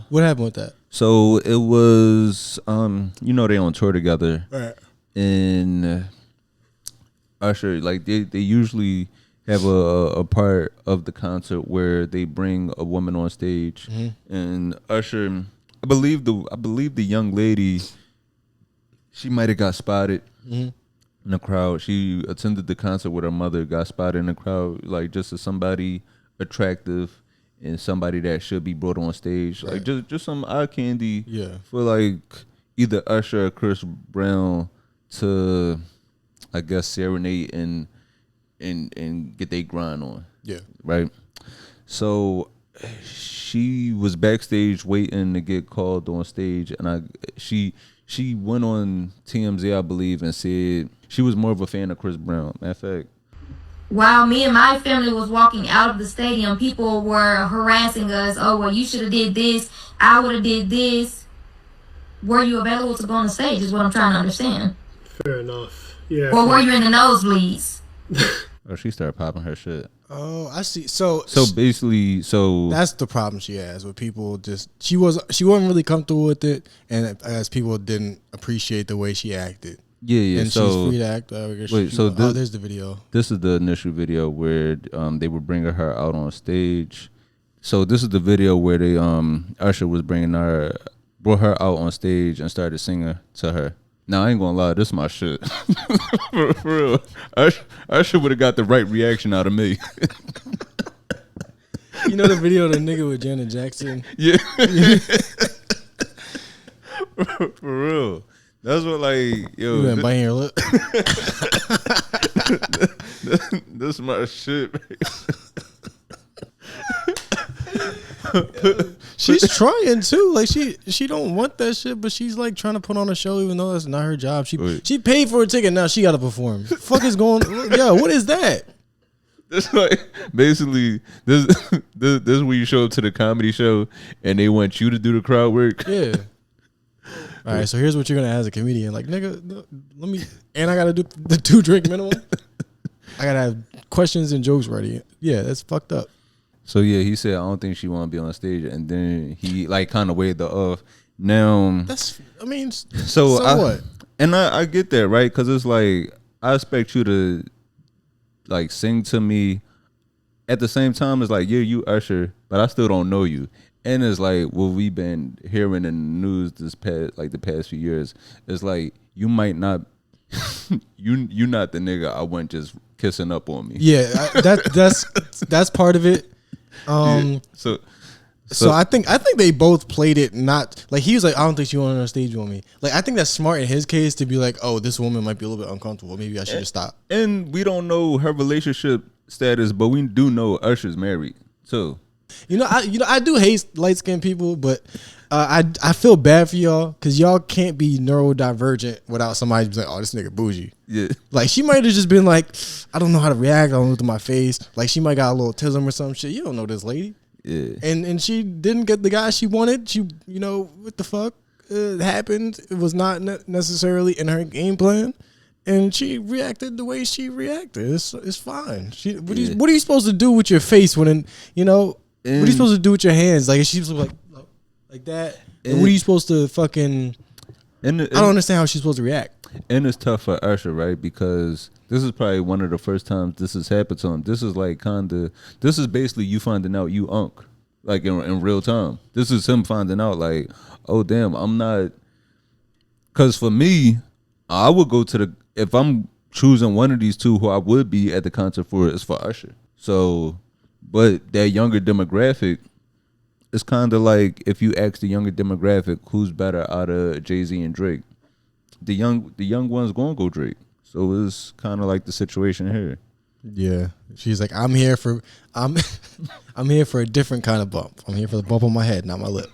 What happened with that? So it was, they on tour together. Right. And Usher, like they usually have a part of the concert where they bring a woman on stage, and Usher, I believe the young lady, she might have got spotted in the crowd. She attended the concert with her mother, got spotted in the crowd, like just as somebody attractive and somebody that should be brought on stage, like just some eye candy, for like either Usher or Chris Brown to, I guess, serenade and get their grind on. Yeah. Right. So she was backstage waiting to get called on stage, and she went on TMZ, I believe, and said she was more of a fan of Chris Brown. Matter of fact, while me and my family was walking out of the stadium, people were harassing us. Oh, well, you should have did this. I would have did this. Were you available to go on the stage is what I'm trying to understand. Fair enough. Yeah. Or were you in the nosebleeds? or she started popping her shit. Oh, I see. So basically, that's the problem she has with people. She wasn't really comfortable with it, and as people didn't appreciate the way she acted. Yeah. And she's free to act. There's the video. This is the initial video where they were bringing her out on stage. So this is the video where they Usher was brought her out on stage and started singing to her. Now I ain't gonna lie, this is my shit. for real. Usher would have got the right reaction out of me. You know the video of the nigga with Janet Jackson? Yeah. For real. That's what, like, yo. You been biting your lip? This is my shit. She's trying too. Like she don't want that shit, but she's like trying to put on a show even though that's not her job. She paid for a ticket, now she gotta perform. Fuck is going yo, what is that? It's like basically this is where you show up to the comedy show and they want you to do the crowd work. Yeah. All right, so here's what you're gonna ask a comedian. Like, nigga, let me, and I gotta do the 2-drink minimum. I gotta have questions and jokes ready. Yeah, that's fucked up. So yeah, he said I don't think she want to be on stage, and then he like kind of waved her off. Now that's, I mean, so what? And I get that, right? Because it's like I expect you to like sing to me. At the same time, it's like, yeah, you Usher, but I still don't know you. And it's like what we've been hearing in the news the past few years. It's like you might not, you not the nigga I went just kissing up on me. Yeah, that's part of it. Yeah. So I think they both played it not like he was like, I don't think she wanted on stage with me. Like I think that's smart in his case to be like, oh, this woman might be a little bit uncomfortable. Maybe I should have stopped. And we don't know her relationship status, but we do know Usher's married too. I do hate light skinned people, but I feel bad for y'all because y'all can't be neurodivergent without somebody being like, oh, this nigga bougie. Yeah. Like she might have just been like, I don't know how to react. I don't look at my face. Like she might got a little autism or some shit. You don't know this lady. Yeah. And she didn't get the guy she wanted. She, what the fuck happened? It was not necessarily in her game plan. and she reacted the way she reacted. It's fine. What are you supposed to do with your face when what are you supposed to do with your hands? Like, is she supposed to like that? And what are you supposed to fucking? I don't understand how she's supposed to react. And it's tough for Usher, right? Because this is probably one of the first times this has happened to him. This is like this is basically you finding out you unk, like in real time. This is him finding out like, oh damn, I'm not. Because for me, I would go to if I'm choosing one of these two who I would be at the concert for, is for Usher. So, but that younger demographic, it's kind of like if you ask the younger demographic who's better out of Jay-Z and Drake, the young ones gonna go Drake. So it's kind of like the situation here. Yeah, she's like, I'm here for a different kind of bump. I'm here for the bump on my head, not my lip.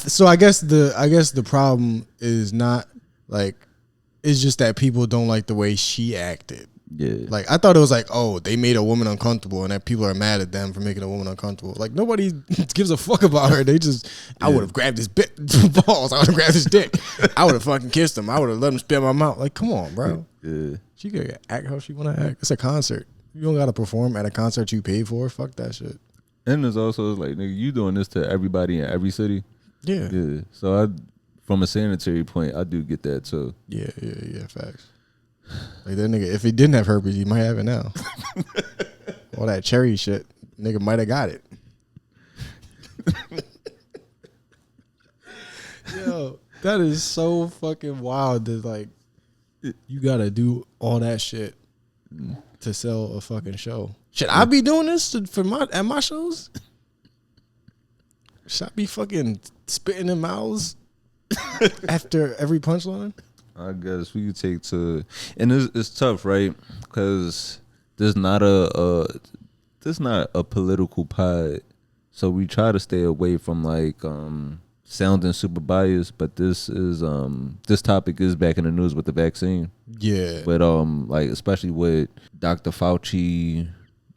So I guess the problem is not like, it's just that people don't like the way she acted. Yeah, like I thought it was like, oh, they made a woman uncomfortable, and that people are mad at them for making a woman uncomfortable. Like nobody gives a fuck about her. They just, I would have grabbed his balls. I would have grabbed his dick. I would have fucking kissed him. I would have let him spit in my mouth. Like, come on, bro. Yeah, she can act how she want to act. It's a concert. You don't got to perform at a concert you paid for. Fuck that shit. And there's also like, nigga, you doing this to everybody in every city. Yeah. So from a sanitary point, I do get that too. Yeah. Facts. Like that nigga, if he didn't have herpes, he might have it now. All that cherry shit, nigga might have got it. Yo, that is so fucking wild that like you gotta do all that shit to sell a fucking show. Should I be doing this at my shows? Should I be fucking spitting in mouths after every punchline? I guess we could take to, and it's tough, right? Because there's not a political pod, so we try to stay away from like sounding super biased. But this topic is back in the news with the vaccine. Yeah. But like especially with Dr. Fauci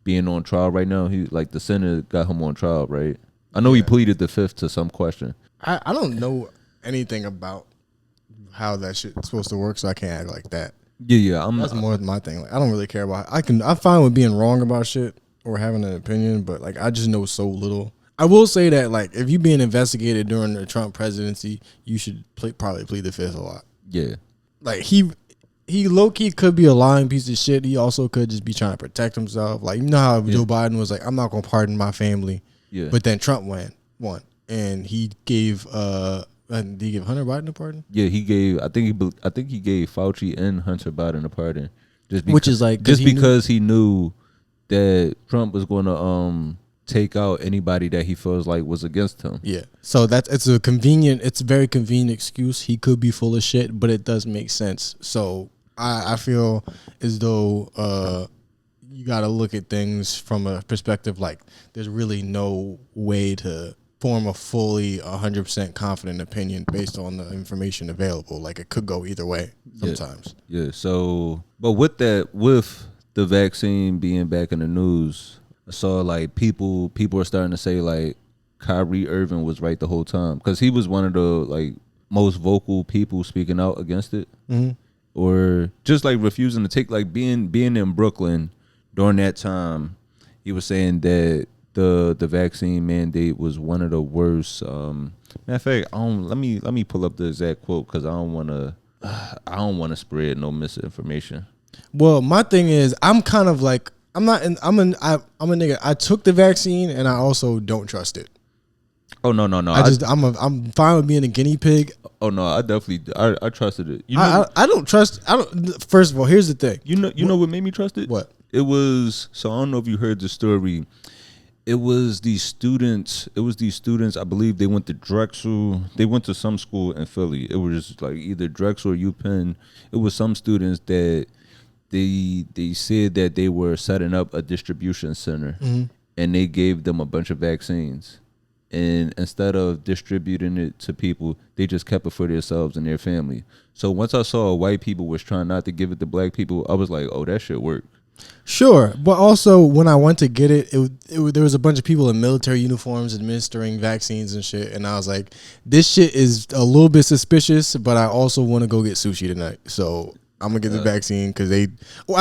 being on trial right now, he like the Senate got him on trial, right? I know he pleaded the fifth to some question. I don't know anything about how that shit's supposed to work, so I can't act like that. Yeah. That's more my thing. Like, I don't really care about. I'm fine with being wrong about shit or having an opinion, but like I just know so little. I will say that like if you being investigated during the Trump presidency, you should probably plead the fifth a lot. Yeah. Like he low key could be a lying piece of shit. He also could just be trying to protect himself. Like, you know how Joe Biden was like, I'm not gonna pardon my family. Yeah. But then Trump won, and he gave did he give Hunter Biden a pardon? Yeah, he gave. I think he gave Fauci and Hunter Biden a pardon, which is like because he knew that Trump was going to take out anybody that he feels like was against him. Yeah, so it's a very convenient excuse. He could be full of shit, but it does make sense. So I feel as though you got to look at things from a perspective like there's really no way to form a fully 100% confident opinion based on the information available. Like it could go either way sometimes. Yeah. So, but with the vaccine being back in the news, I saw like people are starting to say like Kyrie Irving was right the whole time because he was one of the like most vocal people speaking out against it, or just like refusing to take like being in Brooklyn during that time. He was saying that the vaccine mandate was one of the worst. Matter of fact, let me pull up the exact quote because I don't want to spread no misinformation. Well, my thing is, I'm kind of like I'm a nigga. I took the vaccine and I also don't trust it. Oh no. I'm fine with being a guinea pig. Oh no, I definitely I trusted it. You know, I don't trust. First of all, here's the thing. You know what made me trust it? What? It was, so I don't know if you heard the story. It was these students. I believe they went to Drexel. They went to some school in Philly. It was like either Drexel or UPenn. It was some students that they said that they were setting up a distribution center, and they gave them a bunch of vaccines. And instead of distributing it to people, they just kept it for themselves and their family. So once I saw white people was trying not to give it to black people, I was like, oh, that shit worked. Sure, but also when I went to get it, there was a bunch of people in military uniforms administering vaccines and shit, and I was like, this shit is a little bit suspicious, but I also want to go get sushi tonight, so I'm gonna get the vaccine because I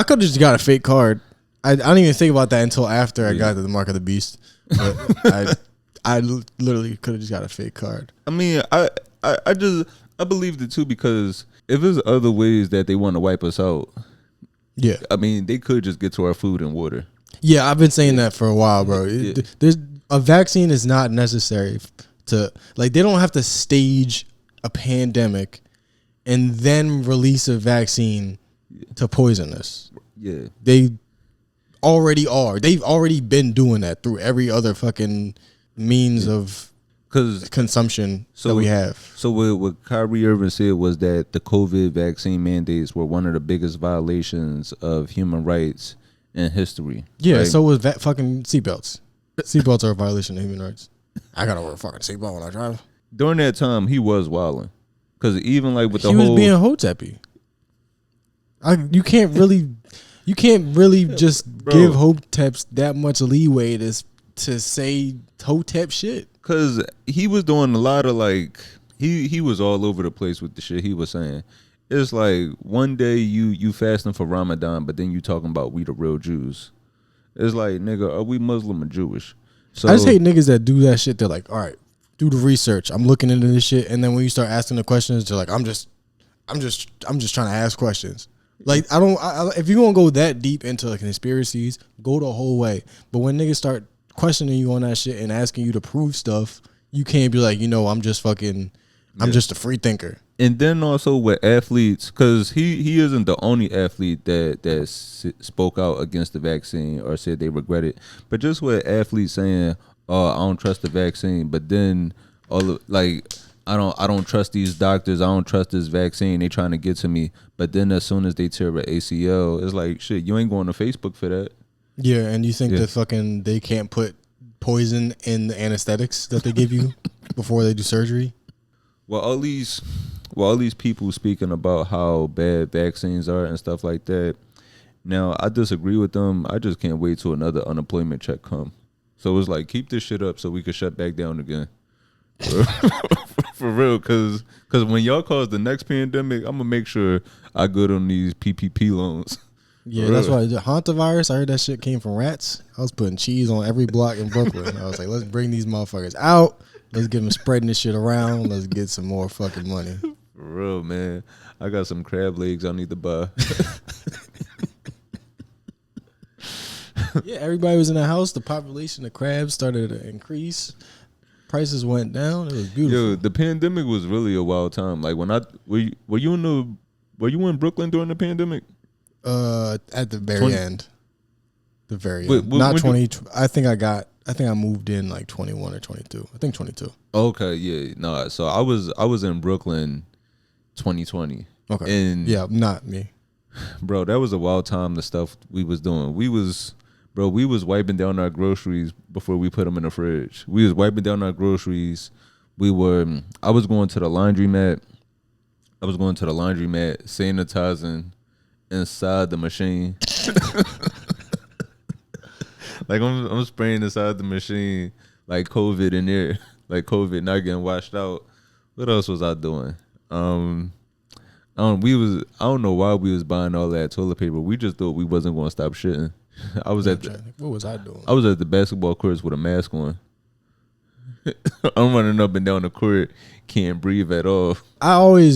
could have just got a fake card. I didn't even think about that until after I got to the Mark of the Beast. But I literally could have just got a fake card. I mean, I believed it too, because if there's other ways that they want to wipe us out. Yeah, I mean, they could just get to our food and water. Yeah, I've been saying that for a while, bro. Yeah. There's a vaccine is not necessary to, like, they don't have to stage a pandemic and then release a vaccine to poison us. Yeah, they already are. They've already been doing that through every other fucking means of consumption that we have. So what Kyrie Irving said was that the COVID vaccine mandates were one of the biggest violations of human rights in history. Yeah, right? so was that fucking seatbelts. Seatbelts are a violation of human rights. I gotta wear a fucking seatbelt when I drive. During that time, he was wilding, because even like with he was being hoteppy. You can't really just give hoteps that much leeway to say hotep shit. Cause he was doing a lot of like he was all over the place with the shit he was saying. It's like one day you fasting for Ramadan, but then you talking about we the real Jews. It's like, nigga, are we Muslim or Jewish? So I just hate niggas that do that shit. They're like, all right, do the research. I'm looking into this shit, and then when you start asking the questions, they're like, I'm just trying to ask questions. Like, if you're gonna go that deep into like conspiracies, go the whole way. But when niggas start questioning you on that shit and asking you to prove stuff, you can't be like, I'm just a free thinker. And then also with athletes, because he isn't the only athlete that spoke out against the vaccine or said they regret it, but just with athletes saying, "Oh, I don't trust the vaccine," but then I don't trust these doctors, I don't trust this vaccine, they trying to get to me, but then as soon as they tear an ACL, it's like, shit, you ain't going to Facebook for that. Yeah, and you think that they can't put poison in the anesthetics that they give you before they do surgery? Well, all these people speaking about how bad vaccines are and stuff like that. Now, I disagree with them. I just can't wait till another unemployment check come. So it's like, keep this shit up so we can shut back down again. For real, because when y'all cause the next pandemic, I'm gonna make sure I good on these PPP loans. Yeah, that's why the hantavirus, I heard that shit came from rats. I was putting cheese on every block in Brooklyn. I was like, let's bring these motherfuckers out. Let's get them spreading this shit around. Let's get some more fucking money. For real, man. I got some crab legs I need to buy. Yeah, everybody was in the house. The population of crabs started to increase. Prices went down. It was beautiful. Yo, the pandemic was really a wild time. Like when were you in Brooklyn during the pandemic? At the very end. The very end. Not 20. I think I moved in like 21 or 22. I think 22. Okay, yeah. No, so I was in Brooklyn 2020. Okay. And yeah, not me. Bro, that was a wild time, the stuff we was doing. We was wiping down our groceries before we put them in the fridge. We was wiping down our groceries. I was going to the laundromat, sanitizing inside the machine. Like I'm spraying inside the machine, like COVID in there, like COVID not getting washed out. What else was I doing? I don't know why we was buying all that toilet paper. We just thought we wasn't going to stop shitting. What was I doing? I was at the basketball courts with a mask on. I'm running up and down the court, can't breathe at all. I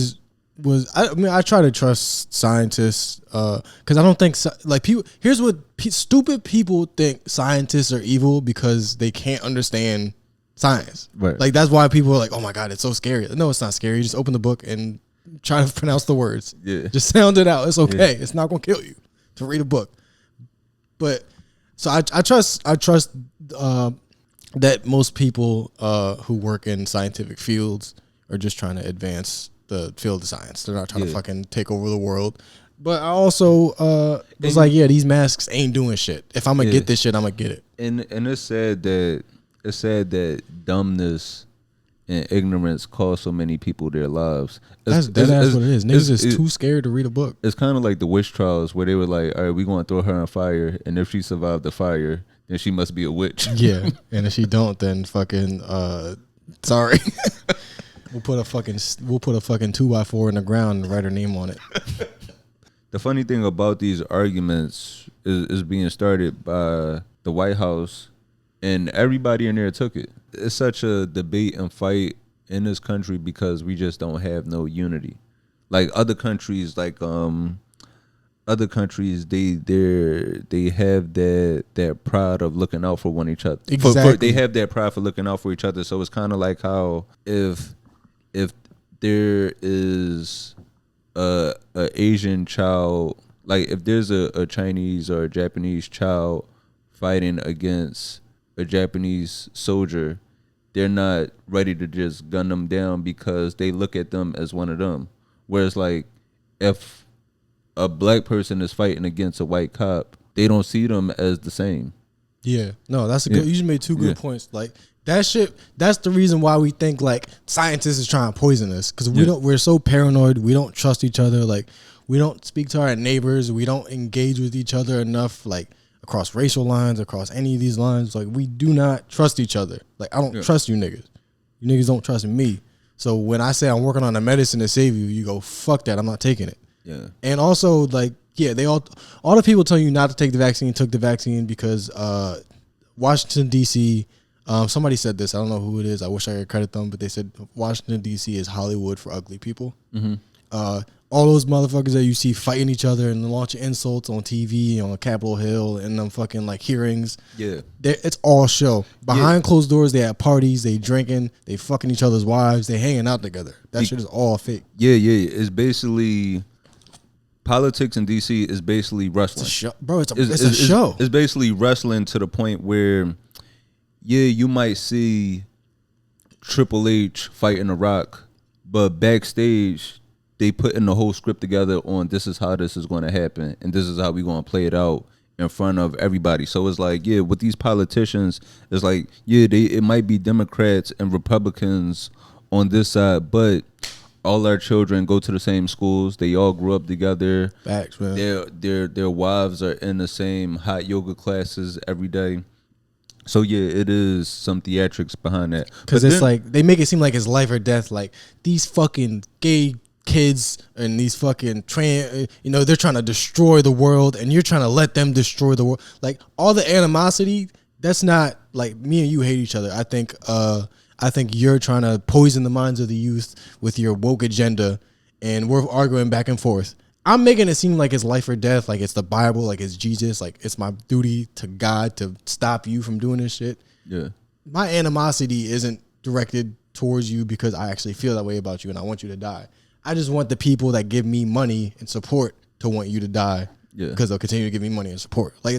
try to trust scientists because I don't think people. Here's what stupid people think: scientists are evil because they can't understand science. Right. Like that's why people are like, "Oh my god, it's so scary." No, it's not scary. You just open the book and try to pronounce the words. Yeah. Just sound it out. It's okay. Yeah. It's not gonna kill you to read a book. But so I trust that most people who work in scientific fields are just trying to advance the field of science. They're not trying to fucking take over the world. But I also was like, yeah, these masks ain't doing shit. If I'm gonna get this shit, I'm gonna get it. And it's sad that dumbness and ignorance cost so many people their lives. That's what it is. Niggas is too scared to read a book. It's kind of like the witch trials where they were like, all right, we're going to throw her on fire, and if she survived the fire, then she must be a witch. Yeah, and if she don't, then fucking sorry. We'll put a fucking 2x4 in the ground and write her name on it. The funny thing about these arguments is being started by the White House, and everybody in there took it. It's such a debate and fight in this country because we just don't have no unity. Like other countries, they have that pride of looking out for one each other. Exactly. They have that pride for looking out for each other. So it's kind of like how if there is a Asian child, like if there's a Chinese or a Japanese child fighting against a Japanese soldier, they're not ready to just gun them down because they look at them as one of them. Whereas like if a black person is fighting against a white cop, they don't see them as the same. Yeah. No, that's a good, you just made two good points. Like that shit, that's the reason why we think like scientists is trying to poison us. Cause we're so paranoid. We don't trust each other. Like we don't speak to our neighbors. We don't engage with each other enough. Like across racial lines, across any of these lines, like we do not trust each other. Like I don't trust you niggas. You niggas don't trust me. So when I say I'm working on a medicine to save you, you go, fuck that, I'm not taking it. Yeah. And also like, yeah, they all the people telling you not to take the vaccine took the vaccine because Washington D.C. Somebody said this. I don't know who it is. I wish I could credit them, but they said Washington D.C. is Hollywood for ugly people. Mm-hmm. All those motherfuckers that you see fighting each other and launching insults on TV, on Capitol Hill, and them fucking like hearings. Yeah, it's all show. Behind closed doors, they have parties, they drinking, they fucking each other's wives, they hanging out together. That shit is all fake. Yeah. It's basically politics in DC is basically wrestling. It's a show, bro. It's a show. It's basically wrestling to the point where, you might see Triple H fighting The Rock, but backstage they putting the whole script together on this is how this is going to happen and this is how we're going to play it out in front of everybody. So it's like, with these politicians, it's like, it might be Democrats and Republicans on this side, but all our children go to the same schools. They all grew up together. Facts, man. Their wives are in the same hot yoga classes every day. So it is some theatrics behind that. Because it's like they make it seem like it's life or death. Like these fucking gay kids and these fucking trans, they're trying to destroy the world, and you're trying to let them destroy the world. Like all the animosity, that's not like me and you hate each other. I think you're trying to poison the minds of the youth with your woke agenda, and we're arguing back and forth. I'm making it seem like it's life or death, like it's the Bible, like it's Jesus, like it's my duty to God to stop you from doing this shit. Yeah. My animosity isn't directed towards you because I actually feel that way about you and I want you to die. I just want the people that give me money and support to want you to die because they'll continue to give me money and support. Like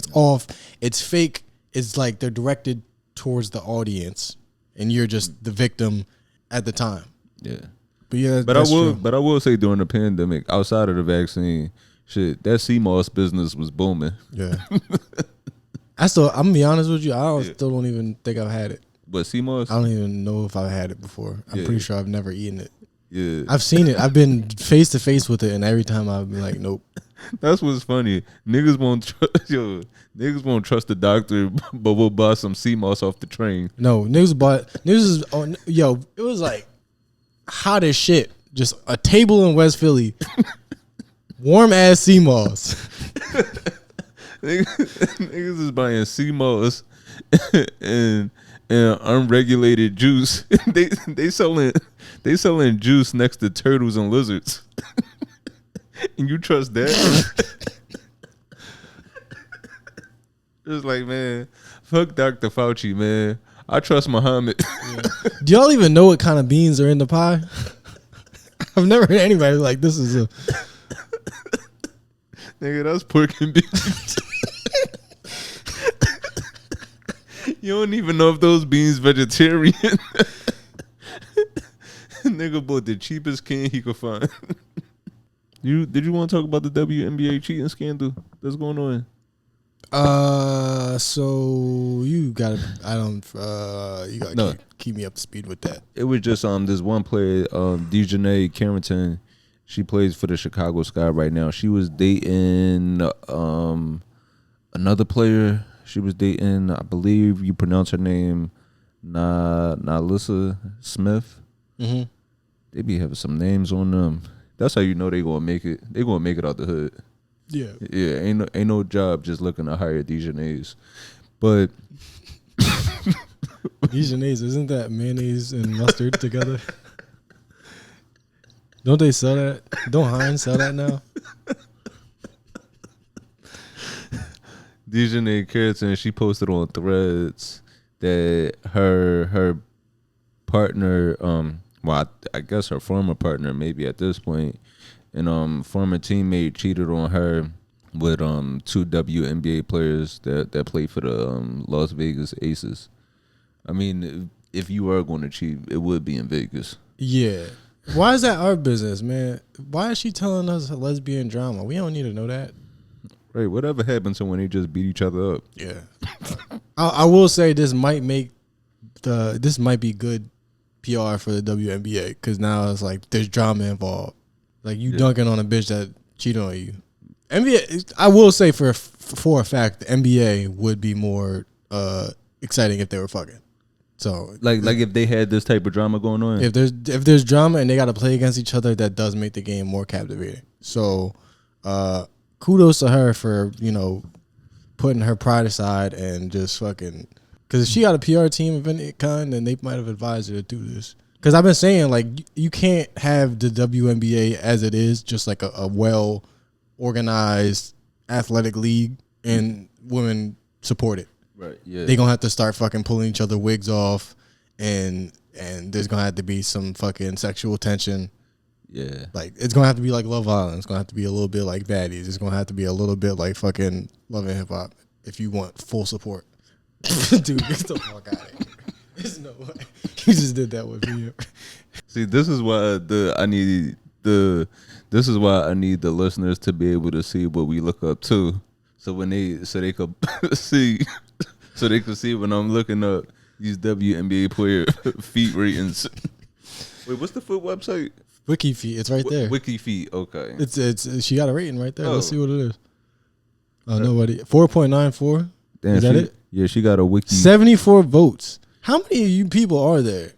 it's fake. It's like they're directed towards the audience and you're just the victim at the time. Yeah. But I will say during the pandemic, outside of the vaccine, shit, that CMOS business was booming. Yeah. I'm gonna be honest with you, still don't even think I've had it. But CMOS? I don't even know if I've had it before. I'm pretty sure I've never eaten it. Yeah. I've seen it. I've been face to face with it, and every time I've been like, nope. That's what's funny. Niggas won't trust the doctor, but we'll buy some CMOS off the train. No, it was like hot as shit. Just a table in West Philly. Warm ass CMOS. Niggas is buying CMOS and unregulated juice. they selling juice next to turtles and lizards. And you trust that? It's like, man, fuck Dr. Fauci, man. I trust Muhammad. Yeah. Do y'all even know what kind of beans are in the pie? I've never heard anybody like this is a nigga, that's pork and beans. You don't even know if those beans vegetarian. Nigga bought the cheapest can he could find. Did you want to talk about the WNBA cheating scandal that's going on? So you got keep me up to speed with that. It was just this one player, Dijon Carrington. She plays for the Chicago Sky right now. She was dating another player. She was dating, I believe you pronounce her name, Nalissa Smith. Mm-hmm. They be having some names on them. That's how you know they gonna make it. They gonna make it out the hood. Yeah. Yeah, ain't no job just looking to hire Dijonais. But Dijonais, isn't that mayonnaise and mustard together? Don't they sell that? Don't Heinz sell that now? Dijon Carrington, she posted on Threads that her partner, well, I guess her former partner, maybe at this point, and former teammate cheated on her with two WNBA players that play for the Las Vegas Aces. I mean, if you are going to cheat, it would be in Vegas. Yeah. Why is that our business, man? Why is she telling us lesbian drama? We don't need to know that. Right. Whatever happened to when they just beat each other up? Yeah. I will say this might be good PR for the WNBA because now it's like there's drama involved. Like you dunking on a bitch that cheated on you. NBA, I will say for a fact, the NBA would be more exciting if they were fucking. So like if they had this type of drama going on. If there's drama and they got to play against each other, that does make the game more captivating. So kudos to her for putting her pride aside and just fucking. Because if she got a PR team of any kind, then they might have advised her to do this. Because I've been saying, like, you can't have the WNBA as it is, just like a well-organized athletic league, and women support it. Right, yeah. They're going to have to start fucking pulling each other wigs off, and there's going to have to be some fucking sexual tension. Yeah. Like, it's going to have to be like Love Island. It's going to have to be a little bit like Baddies. It's going to have to be a little bit like fucking Love and Hip Hop if you want full support. Dude, get the fuck out of here. There's no way. You just did that with me. See, this is why I need the listeners to be able to see what we look up to. So they could see when I'm looking up these WNBA player feet ratings. Wait, what's the foot website? Wiki feet. It's right there. Wiki feet. Okay. It's she got a rating right there. Let's see what it is. Oh, nobody. 4.94. Damn, is that it? Yeah, she got a wiki. 74 votes. How many of you people are there?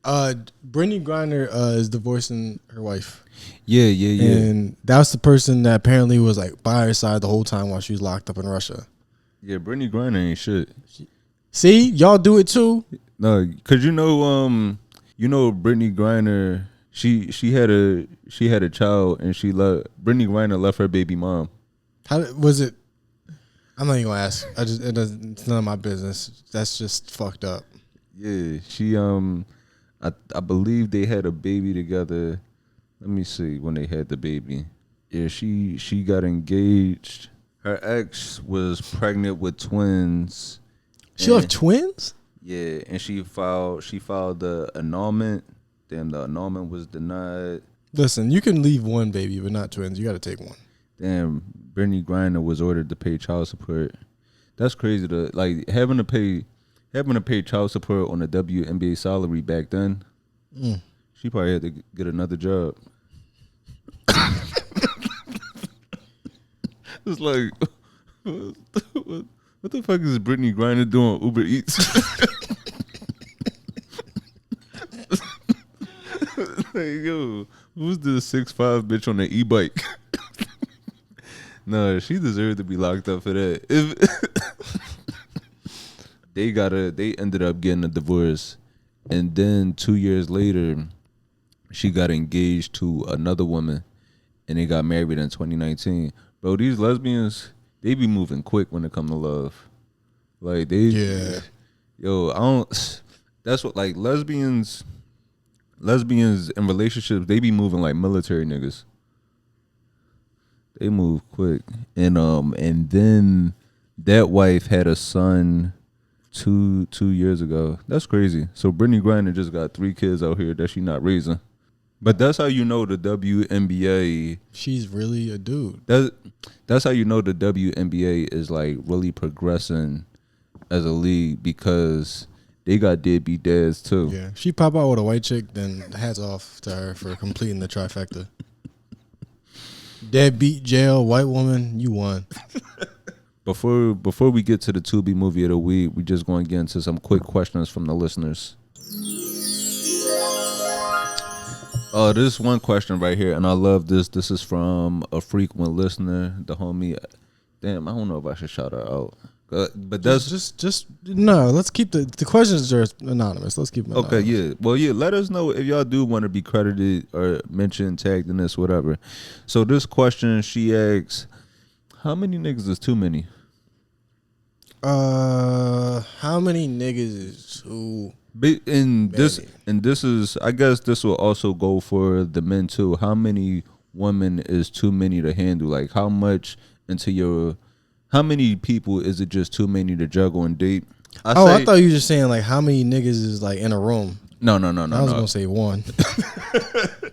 Brittney Griner is divorcing her wife. Yeah. And that was the person that apparently was like by her side the whole time while she was locked up in Russia. Yeah, Brittney Griner ain't shit. See, y'all do it too. No, cause Brittney Griner. She had a child and Brittney Griner left her baby mom. How was it? I'm not even gonna ask. It's none of my business. That's just fucked up. Yeah, she I believe they had a baby together. Let me see when they had the baby. Yeah, she got engaged. Her ex was pregnant with twins. She have twins? Yeah, and she filed the annulment. Damn, the annulment was denied. Listen, you can leave one baby, but not twins. You got to take one. Damn, Brittney Griner was ordered to pay child support. That's crazy to like having to pay child support on a WNBA salary back then. She probably had to get another job. It's like, what the fuck is Brittney Griner doing Uber Eats? Like, yo, who's the 6'5" bitch on the e-bike? No, she deserved to be locked up for that. They ended up getting a divorce, and then 2 years later, she got engaged to another woman, and they got married in 2019. Bro, these lesbians, they be moving quick when it come to love. Like that's what like lesbians in relationships, they be moving like military niggas. They move quick. And then that wife had a son 2 years ago. That's crazy. So Brittney Griner just got 3 kids out here that she not raising. But that's how you know the WNBA. She's really a dude. That's how you know the WNBA is like really progressing as a league, because they got deadbeat dads too. Yeah, she pop out with a white chick, then hats off to her for completing the trifecta. Deadbeat, jail, white woman, you won. Before we get to the Tubi movie of the week, we just going to get into some quick questions from the listeners. This one question right here, and I love this. This is from a frequent listener, the homie. Damn, I don't know if I should shout her out. But that's just no. Let's keep the questions are anonymous. Let's keep them anonymous. Okay. Yeah. Well, yeah. Let us know if y'all do want to be credited or mentioned, tagged in this, whatever. So this question, she asks, how many niggas is too many? How many niggas is too? And this is, I guess this will also go for the men too. How many women is too many to handle? Like how much how many people is it just too many to juggle and date? I thought you were just saying like how many niggas is like in a room. No. I was gonna say one.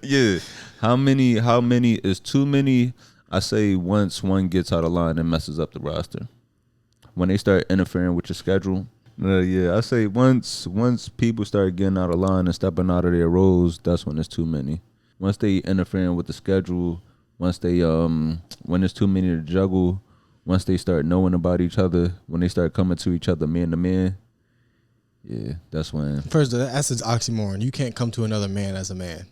Yeah. How many is too many? I say once one gets out of line and messes up the roster. When they start interfering with your schedule. Yeah, I say once people start getting out of line and stepping out of their roles, that's when it's too many. Once they interfering with the schedule, once they when it's too many to juggle, once they start knowing about each other, when they start coming to each other man to man, yeah, that's when. First, that's an oxymoron. You can't come to another man as a man,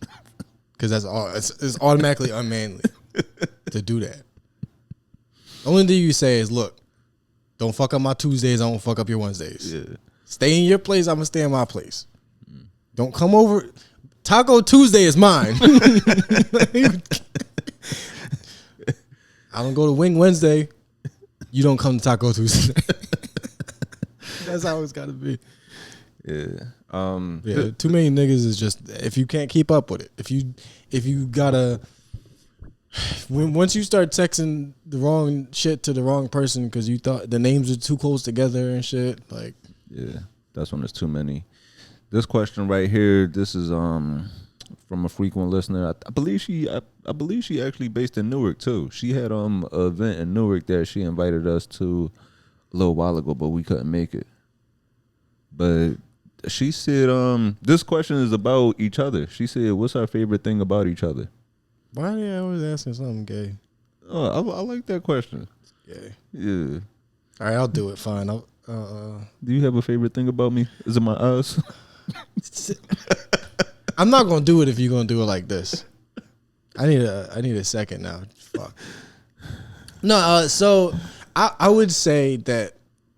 because that's all. It's automatically unmanly to do that. Only thing you say is, look, don't fuck up my Tuesdays. I won't fuck up your Wednesdays. Yeah. Stay in your place. I'm gonna stay in my place. Don't come over. Taco Tuesday is mine. I don't go to Wing Wednesday. You don't come to Taco Tuesday. That's how it's got to be. Yeah. Too many niggas is just, if you can't keep up with it. If you gotta, once you start texting the wrong shit to the wrong person because you thought the names are too close together and shit, like. Yeah, that's when there's too many. This question right here, this is from a frequent listener. I believe she actually based in Newark too. She had an event in Newark that she invited us to a little while ago, but we couldn't make it. But she said this question is about each other. She said, what's our favorite thing about each other? Why are they always asking something gay? Oh, I like that question. Gay. Yeah. All right, I'll do it. Fine. Do you have a favorite thing about me? Is it my eyes? I'm not gonna do it if you're gonna do it like this. I need a second now. Fuck. No, so I would say that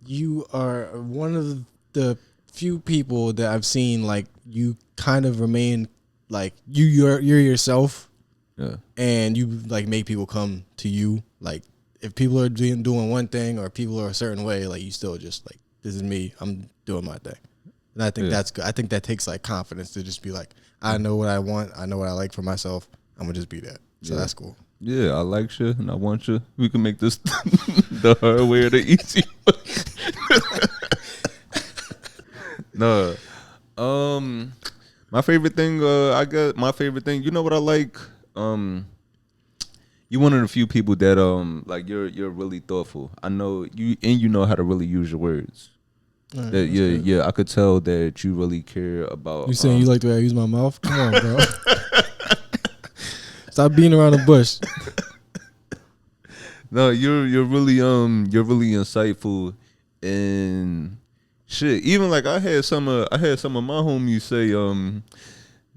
you are one of the few people that I've seen like you kind of remain like you're yourself. Yeah. And you like make people come to you. Like if people are doing one thing or people are a certain way, like you still just like, this is me. I'm doing my thing. And I think that's good. I think that takes like confidence to just be like, I know what I want. I know what I like for myself. I'm gonna just be that. So that's cool. Yeah, I like you and I want you. We can make this the hard way or the easy way. No. My favorite thing, you know what I like? You're one of the few people that like you're really thoughtful. I know you, and you know how to really use your words. Right, that I could tell that you really care about. You saying you like the way I use my mouth? Come on, bro. Stop beating around the bush. No, you're really insightful and shit. Even like I had some of my homies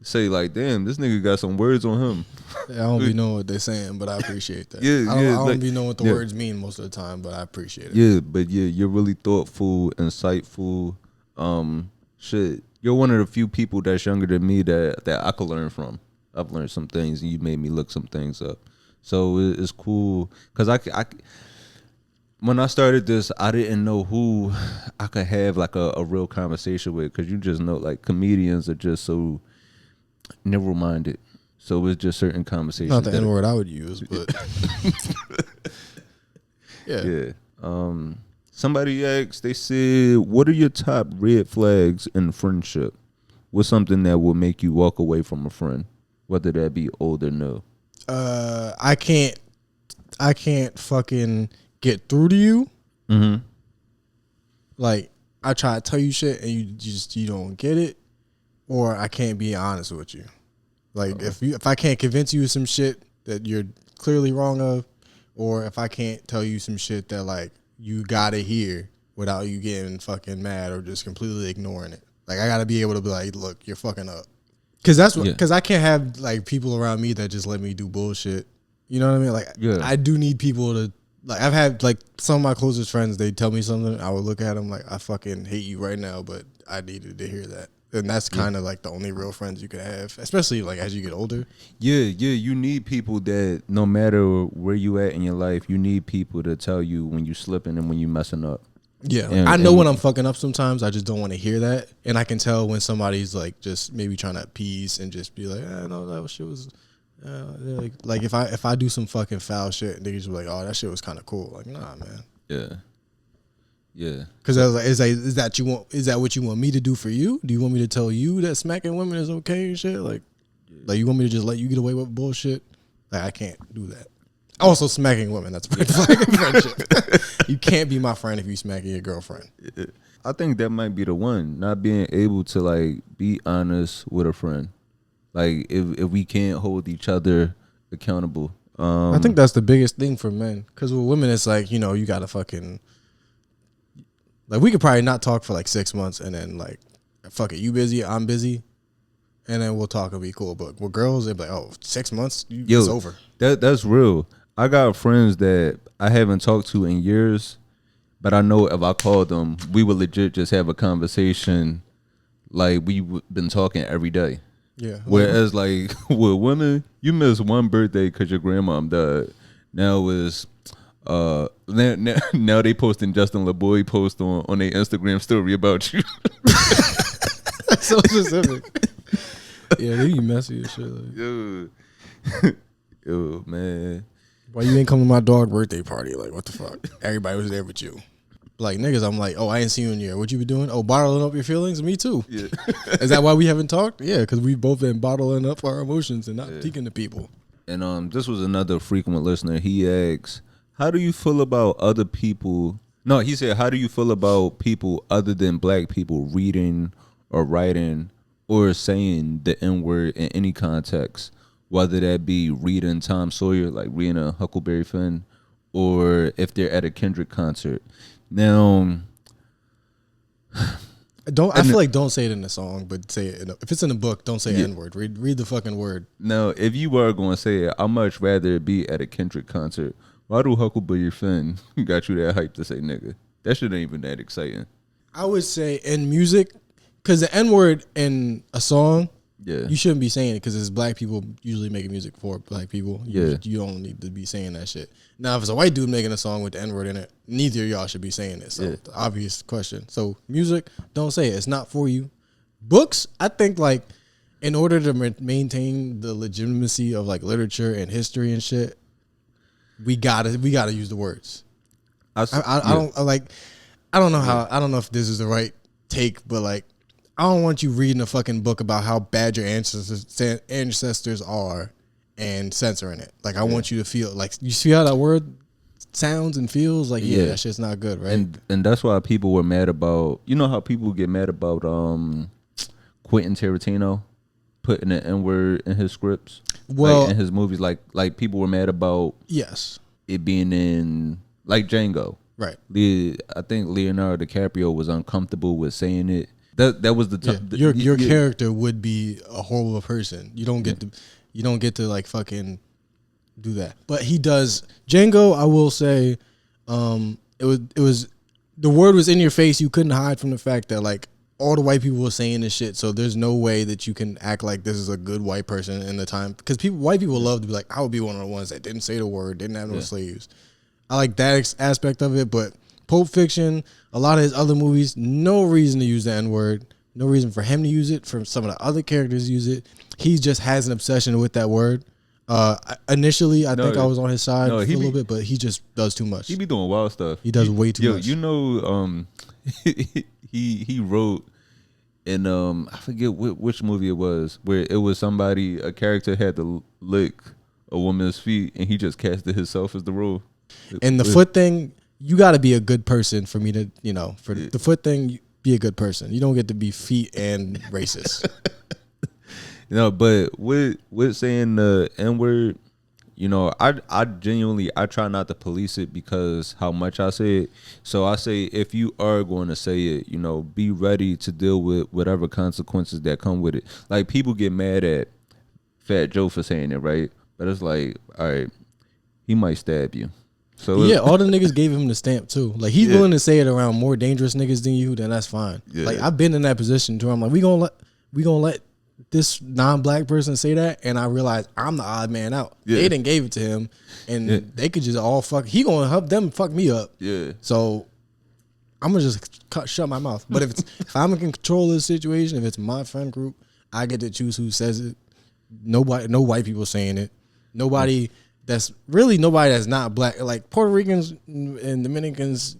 say like, damn, this nigga got some words on him. I don't be knowing what they're saying, but I appreciate that. I don't be knowing what the words mean most of the time, but I appreciate it. Yeah, but you're really thoughtful, insightful. Shit, you're one of the few people that's younger than me that I could learn from. I've learned some things, and you made me look some things up. So it's cool because I when I started this, I didn't know who I could have like a real conversation with, because you just know like comedians are just so narrow-minded. So it's just certain conversations. Not the N-word I would use, but yeah. Somebody asked, they said, what are your top red flags in friendship? What's something that will make you walk away from a friend, whether that be old or no? I can't fucking get through to you. Mm-hmm. Like, I try to tell you shit and you don't get it, or I can't be honest with you. Like if I can't convince you of some shit that you're clearly wrong of, or if I can't tell you some shit that like you gotta hear without you getting fucking mad or just completely ignoring it. Like I gotta be able to be like, look, you're fucking up. Cause that's what. Cause I can't have like people around me that just let me do bullshit. You know what I mean? Like I do need people to. Like I've had like some of my closest friends, they tell me something, I would look at them like, I fucking hate you right now, but I needed to hear that. And that's kind of like the only real friends you could have, especially like as you get older. Yeah, you need people that no matter where you at in your life, you need people to tell you when you slipping and when you messing up. Yeah, I know when I'm fucking up sometimes, I just don't want to hear that. And I can tell when somebody's like just maybe trying to appease and just be like, no, that shit was... like if I do some fucking foul shit, niggas be like, oh, that shit was kind of cool. Like, nah, man. Yeah. Because I was like, is that what you want me to do for you? Do you want me to tell you that smacking women is okay and shit? Like you want me to just let you get away with bullshit? Like I can't do that. Also, smacking women, that's a red flag in friendship. You can't be my friend if you smacking your girlfriend. I think that might be the one. Not being able to like be honest with a friend. Like if we can't hold each other accountable. I think that's the biggest thing for men. Because with women, it's like, you got to fucking... Like we could probably not talk for like 6 months and then like, fuck it, you busy, I'm busy. And then we'll talk and be cool. But with girls, they'd be like, 6 months? It's over. That's real. I got friends that I haven't talked to in years. But I know if I called them, we would legit just have a conversation like we've been talking every day. Yeah. Whereas like with women, you miss one birthday because your grandmom died. Now is now they posting Justin LeBoy post on their Instagram story about you. That's so specific. Yeah, they be messy as shit. Like. Yo, man. Why you ain't come to my dog birthday party? Like, what the fuck? Everybody was there with you. Like, niggas, I'm like, I ain't seen you in a year. What you be doing? Bottling up your feelings? Me too. Yeah. Is that why we haven't talked? Yeah, because we've both been bottling up our emotions and not speaking to people. And this was another frequent listener. He asks, how do you feel about other people? No, he said, how do you feel about people other than black people reading or writing or saying the N-word in any context? Whether that be reading Tom Sawyer, like reading a Huckleberry Finn, or if they're at a Kendrick concert. Now, I feel like don't say it in a song, but say it if it's in a book, don't say N-word. Read the fucking word. Now, if you are going to say it, I'd much rather be at a Kendrick concert. Why do Huckleberry Finn got you that hype to say nigga? That shit ain't even that exciting. I would say in music, because the N-word in a song, you shouldn't be saying it because it's black people usually making music for black people. You don't need to be saying that shit. Now, if it's a white dude making a song with the N-word in it, neither of y'all should be saying it. So, the obvious question. So, music, don't say it. It's not for you. Books, I think, like, in order to maintain the legitimacy of, like, literature and history and shit, we gotta use the words. I don't know if this is the right take, but, like, I don't want you reading a fucking book about how bad your ancestors are and censoring it. Like, I want you to feel like you see how that word sounds and feels like, that shit's not good, right? And that's why people were mad about, you know how people get mad about Quentin Tarantino putting the N-word in his scripts, like in his movies. Like people were mad about it being in like Django, right? I think Leonardo DiCaprio was uncomfortable with saying it. That was your character would be a horrible person. You don't get to like fucking do that. But he does. Django, I will say, it was the word was in your face. You couldn't hide from the fact that like all the white people were saying this shit. So there's no way that you can act like this is a good white person in the time, because white people love to be like, I would be one of the ones that didn't say the word, didn't have no slaves. I like that aspect of it, but Pulp Fiction, a lot of his other movies, no reason to use the N-word. No reason for him to use it. For some of the other characters to use it. He just has an obsession with that word. Initially, I think I was on his side for a little bit, but he just does too much. He be doing wild stuff. He does way too much. You know, he wrote in I forget which movie it was, where it was a character had to lick a woman's feet, and he just casted himself as the role. And the foot thing, you got to be a good person for me to, for the foot thing. be a good person. You don't get to be feet and racist. But with saying the N-word, I genuinely I try not to police it because how much I say it. So I say if you are going to say it, be ready to deal with whatever consequences that come with it. Like people get mad at Fat Joe for saying it, right? But it's like, all right, he might stab you. So yeah, all the niggas gave him the stamp too. Like he's willing to say it around more dangerous niggas than you, then that's fine. Yeah. Like I've been in that position too. I'm like, we gonna let this non-black person say that, and I realized I'm the odd man out. Yeah. They didn't gave it to him, and they could just all fuck. He gonna help them fuck me up. Yeah. So I'm gonna just shut my mouth. But if I'm in control of the situation, if it's my friend group, I get to choose who says it. No white people saying it. Nobody that's not black. Like Puerto Ricans and Dominicans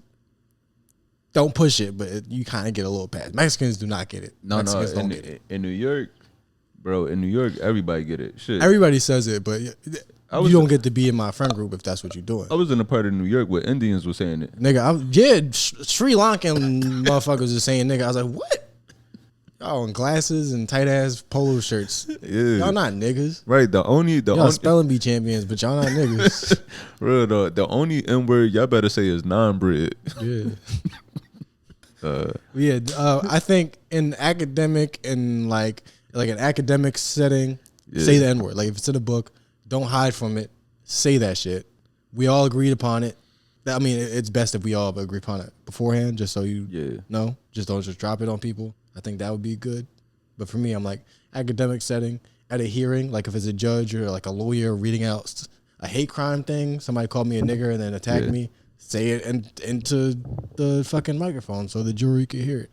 don't push it, but you kind of get a little pass. Mexicans do not get it. Mexicans don't get it. In New York, bro, everybody get it. Shit. Everybody says it, but you don't get to be in my friend group if that's what you're doing. I was in a part of New York where Indians were saying it. Nigga, Sri Lankan motherfuckers are saying nigga. I was like, what? Y'all in glasses and tight ass polo shirts. Yeah. Y'all not niggas. Right. Y'all spelling bee champions, but y'all not niggas. Real though. The only N word y'all better say is non-bred. Yeah. I think in academic and like an academic setting, say the N-word. Like if it's in a book, don't hide from it. Say that shit. We all agreed upon it. I mean, it's best if we all agree upon it beforehand, just so you know. Just don't just drop it on people. I think that would be good. But for me, I'm like academic setting at a hearing, like if it's a judge or like a lawyer reading out a hate crime thing, somebody called me a nigger and then attacked me. Say it into the fucking microphone so the jury could hear it.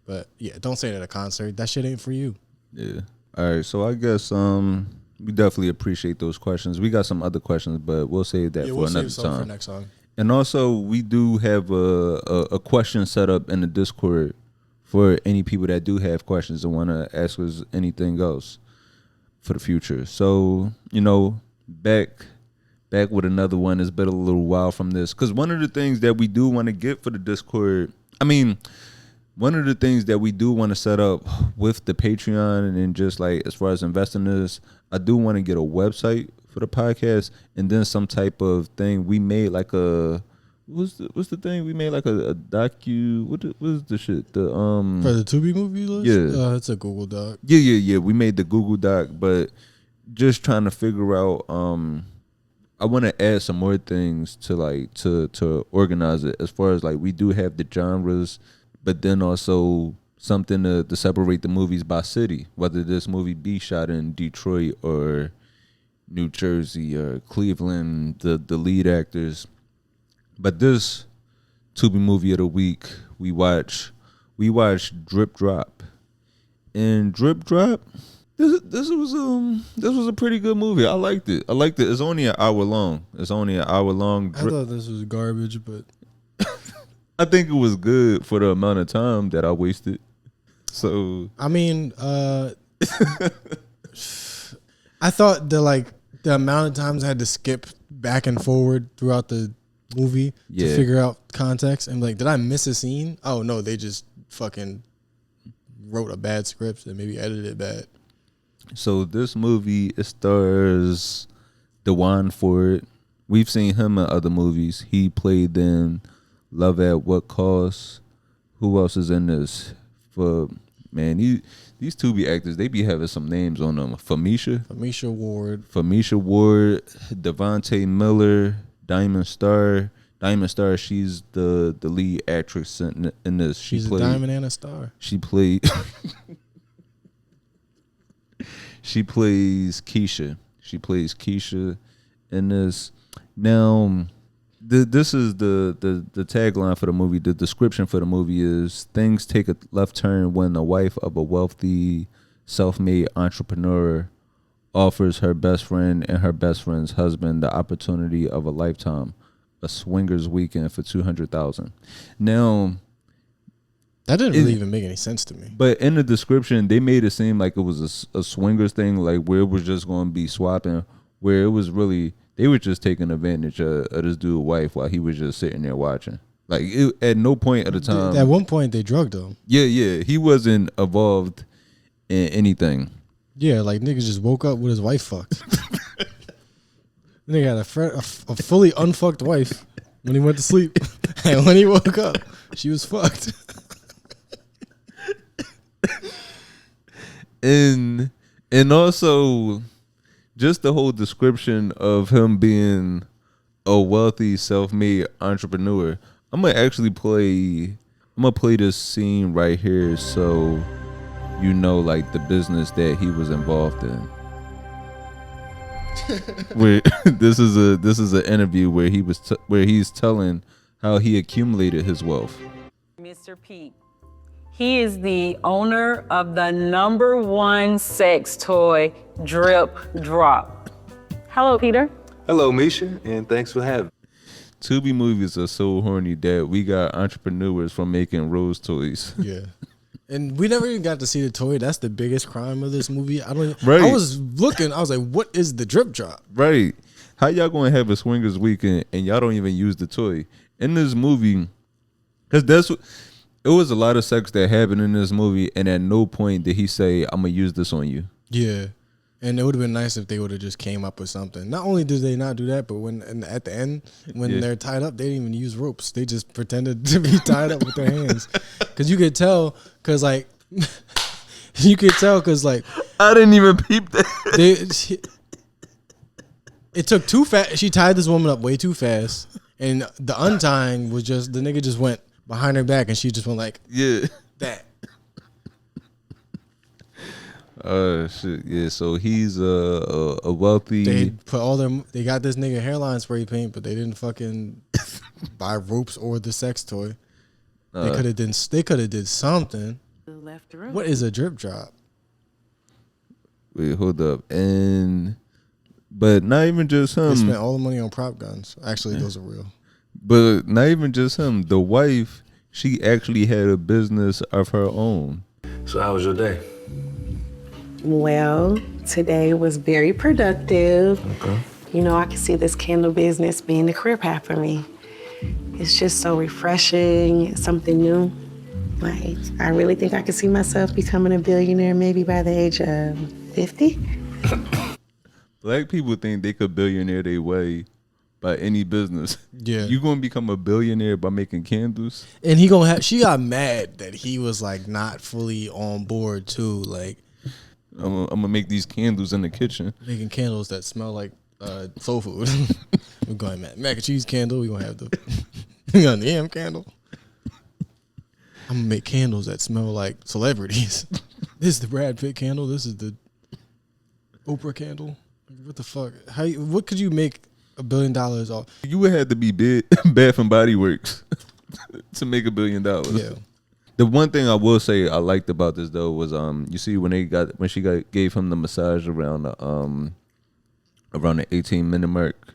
But yeah, don't say it at a concert. That shit ain't for you. Yeah. All right. So I guess we definitely appreciate those questions. We got some other questions, but we'll save that for another time. For next time. And also, we do have a question set up in the Discord for any people that do have questions and want to ask us anything else for the future. So back with another one. It's been a little while from this because one of the things that we do want to get for the Discord, one of the things that we do want to set up with the Patreon and just like as far as investing this, I do want to get a website for the podcast and then some type of thing. We made like what's the thing? We made like a docu. What was the shit? The for the Tubi movie list? Yeah, it's a Google Doc. Yeah. We made the Google Doc, but just trying to figure out. I want to add some more things to like to organize it as far as like we do have the genres, but then also something to separate the movies by city, whether this movie be shot in Detroit or New Jersey or Cleveland, the lead actors. But this Tubi movie of the week, we watched Drip Drop. And Drip Drop, this was a pretty good movie. I liked it. It's only an hour long. I thought this was garbage, but I think it was good for the amount of time that I wasted. So I mean, I thought the amount of times I had to skip back and forward throughout the movie to figure out context and like, did I miss a scene? Oh no, they just fucking wrote a bad script and maybe edited it bad. So this movie, it stars Dijon Ford. We've seen him in other movies. He played in Love at What Cost. Who else is in this? These Tubi actors, they be having some names on them. Famisha Ward, Devontae Miller, Diamond Star, she's the lead actress in this. She's a diamond and a star. She plays Keisha. She plays Keisha in this. Now, this is the tagline for the movie. The description for the movie is: things take a left turn when the wife of a wealthy, self-made entrepreneur offers her best friend and her best friend's husband the opportunity of a lifetime, a swingers weekend for $200,000. Now, that didn't really even make any sense to me. But in the description, they made it seem like it was a swingers thing, like where it was just going to be swapping, where it was really they were just taking advantage of this dude's wife while he was just sitting there watching. Like at no point at the time. At one point, they drugged him. Yeah. He wasn't involved in anything. Yeah, like niggas just woke up with his wife fucked. Nigga had a fully unfucked wife when he went to sleep, and when he woke up, she was fucked. And also, just the whole description of him being a wealthy, self-made entrepreneur. I'm gonna play this scene right here, so you know, like the business that he was involved in. Where this is an interview where he's telling how he accumulated his wealth. Mr. Pete, he is the owner of the #1 sex toy, Drip Drop. Hello, Peter. Hello, Misha, and thanks for having me. Tubi movies are so horny that we got entrepreneurs from making Rose toys. Yeah. And we never even got to see the toy. That's the biggest crime of this movie. Right. I was looking. I was like, what is the Drip Drop? Right. How y'all going to have a swingers weekend and y'all don't even use the toy? In this movie, because it was a lot of sex that happened in this movie, and at no point did he say, I'm going to use this on you. Yeah. And it would have been nice if they would have just came up with something. Not only did they not do that, but at the end, when they're tied up, they didn't even use ropes. They just pretended to be tied up with their hands. Because you could tell, because like, I didn't even peep that. It took too fast. She tied this woman up way too fast. And the untying was just, the nigga just went behind her back and she just went like, that. Shit, yeah. So he's a wealthy. They got this nigga hairline spray paint, but they didn't fucking buy ropes or the sex toy. They could have did something. Left room. What is a Drip Drop? Wait, hold up. But not even just him. They spent all the money on prop guns. Actually, those are real. But not even just him. The wife, she actually had a business of her own. So how was your day? Well, today was very productive. Okay. You know, I can see this candle business being the career path for me. It's just so refreshing, it's something new. Like, I really think I could see myself becoming a billionaire maybe by the age of 50. Black people think they could billionaire their way by any business. Yeah. You gonna become a billionaire by making candles? And she got mad that he was like not fully on board too. Like, I'm gonna make these candles in the kitchen. Making candles that smell like soul food. We're going mac and cheese candle. We're gonna have the yam candle. I'm gonna make candles that smell like celebrities. This is the Brad Pitt candle. This is the Oprah candle. What the fuck? What could you make $1 billion off? You would have to be Bath and Body Works to make $1 billion. Yeah. The one thing I will say I liked about this though was you see when she gave him the massage around the 18-minute mark.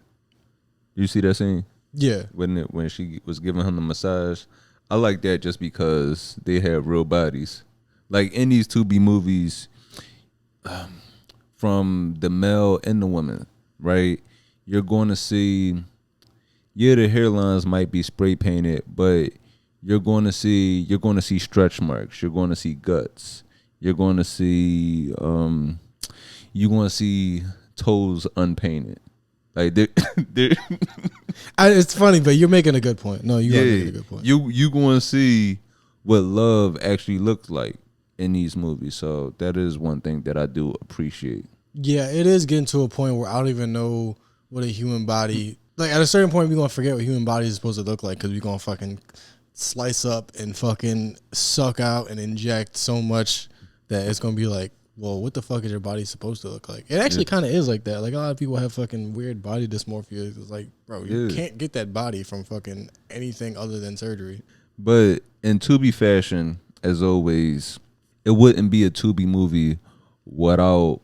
You see that scene? Yeah. When she was giving him the massage, I like that just because they have real bodies. Like in these Tubi movies, from the male and the woman, right? You're going to see, the hairlines might be spray painted, but you're going to see stretch marks. You're going to see guts. You're going to see toes unpainted. Like they're it's funny, but you're making a good point. No, you are making a good point. You going to see what love actually looks like in these movies. So that is one thing that I do appreciate. Yeah, it is getting to a point where I don't even know what a human body, like at a certain point we're going to forget what human body is supposed to look like because we're going to fucking slice up and fucking suck out and inject so much that it's going to be like, well, what the fuck is your body supposed to look like? It actually kind of is like that. Like a lot of people have fucking weird body dysmorphia. It's like, bro, you can't get that body from fucking anything other than surgery. But in Tubi fashion, as always, it wouldn't be a Tubi movie without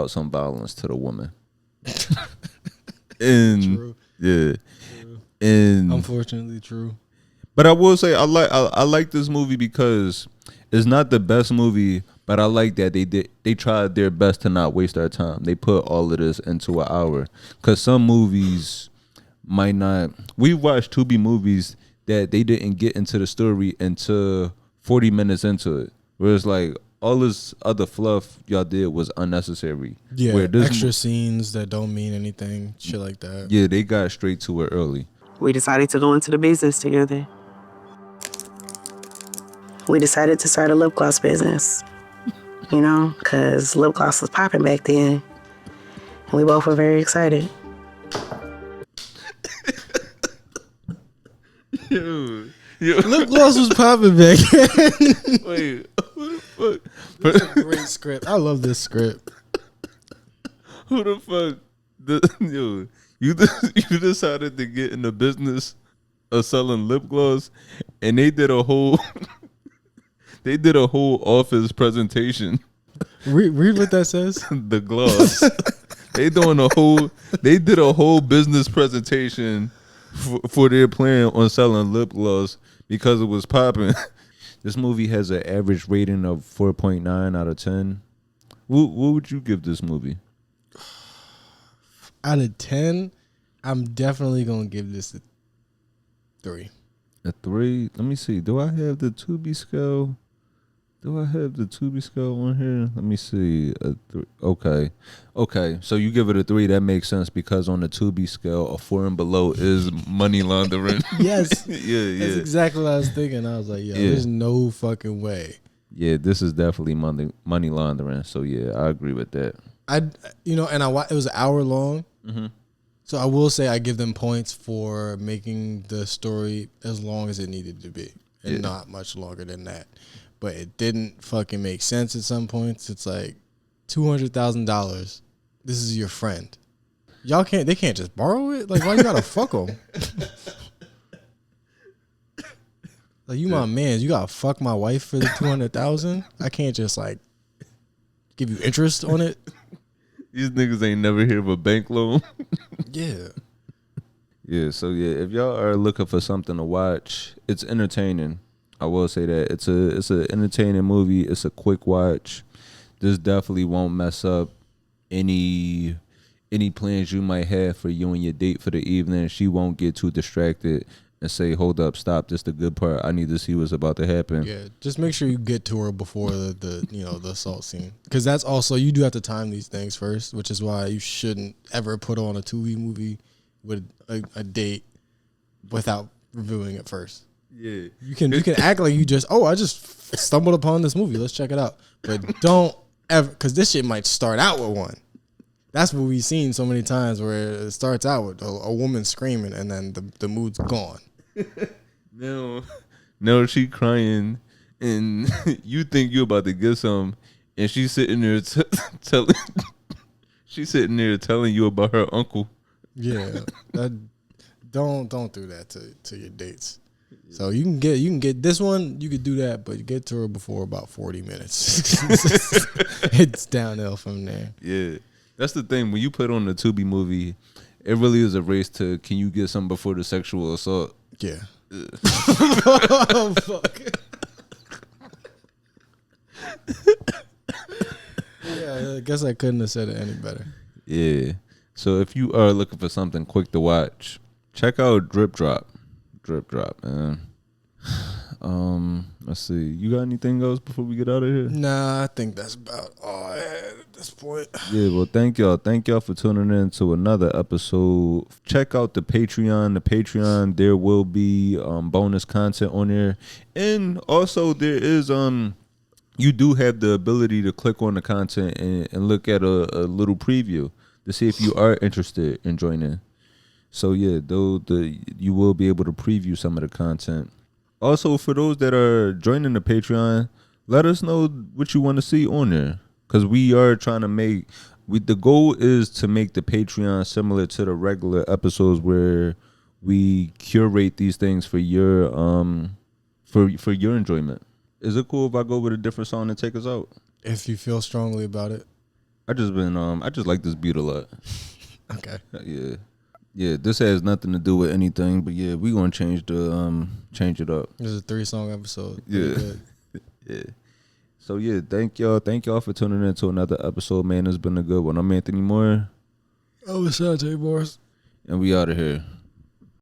some violence to the woman. True. Yeah. And unfortunately true. But I will say I like this movie because it's not the best movie, but I like that they tried their best to not waste our time. They put all of this into an hour. Cause some movies might not. We watched Tubi movies that they didn't get into the story until 40 minutes into it. Whereas like all this other fluff y'all did was unnecessary. Yeah, where this extra scenes that don't mean anything, shit like that. Yeah, they got straight to it early. We decided to go into the business together. We decided to start a lip gloss business, you know, because lip gloss was popping back then. And we both were very excited. Yo. Lip gloss was popping back then. Wait, who the fuck? That's a great script. I love this script. Who the fuck? You decided to get in the business of selling lip gloss, and they did a whole office presentation. Read what that says. The gloss. They did a whole business presentation for their plan on selling lip gloss because it was popping. This movie has an average rating of 4.9 out of 10. What would you give this movie? Out of 10, I'm definitely gonna give this a 3. A 3? Let me see. Do I have the Tubi scale? On here? Let me see. A 3. Okay. So you give it a 3. That makes sense because on the Tubi scale, a 4 and below is money laundering. Yes. Yeah. That's exactly what I was thinking. I was like, there's no fucking way. Yeah, this is definitely money laundering. So yeah, I agree with that. It was an hour long. Mm-hmm. So I will say I give them points for making the story as long as it needed to be and not much longer than that. But it didn't fucking make sense at some points. It's like $200,000. This is your friend. They can't just borrow it? Like, why you gotta fuck them? Like, you my man. You gotta fuck my wife for the $200,000? I can't just like give you interest on it. These niggas ain't never hear of a bank loan. Yeah. Yeah, so yeah, if y'all are looking for something to watch, it's entertaining. I will say that it's an entertaining movie. It's a quick watch. This definitely won't mess up any plans you might have for you and your date for the evening. She won't get too distracted and say, "Hold up, stop. This is the good part. I need to see what's about to happen." Yeah, just make sure you get to her before the assault scene, because that's also, you do have to time these things first, which is why you shouldn't ever put on a 2-week movie with a date without reviewing it first. Yeah, you can act like I just stumbled upon this movie. Let's check it out, but don't ever, because this shit might start out with one. That's what we've seen so many times, where it starts out with a woman screaming and then the mood's gone. No, she crying, and you think you about to get some, and she's sitting there telling you about her uncle. Yeah, don't do that to your dates. So you can get this one, you could do that, but get to her before about 40 minutes. It's downhill from there. Yeah, that's the thing. When you put on the Tubi movie, it really is a race to, can you get something before the sexual assault? Yeah. Oh, fuck. Yeah, I guess I couldn't have said it any better. Yeah. So if you are looking for something quick to watch, check out Drip Drop, man. Let's see. You got anything else before we get out of here? Nah, I think that's about all I had at this point. Yeah, well, thank y'all. Thank y'all for tuning in to another episode. Check out the Patreon. There will be bonus content on there. And also there is you do have the ability to click on the content and look at a little preview to see if you are interested in joining. So yeah, you will be able to preview some of the content. Also, for those that are joining the Patreon, let us know what you want to see on there, because we are trying to the goal is to make the Patreon similar to the regular episodes, where we curate these things for your for your enjoyment. Is it cool if I go with a different song and take us out? If you feel strongly about it. I just like this beat a lot. Okay. Yeah, this has nothing to do with anything, but yeah, we gonna change it up. This is a 3-song episode. Yeah. Yeah. So yeah, thank y'all for tuning in to another episode, man. It's been a good one. I'm Anthony Moore. Oh, it's Sante Boris. And we out of here.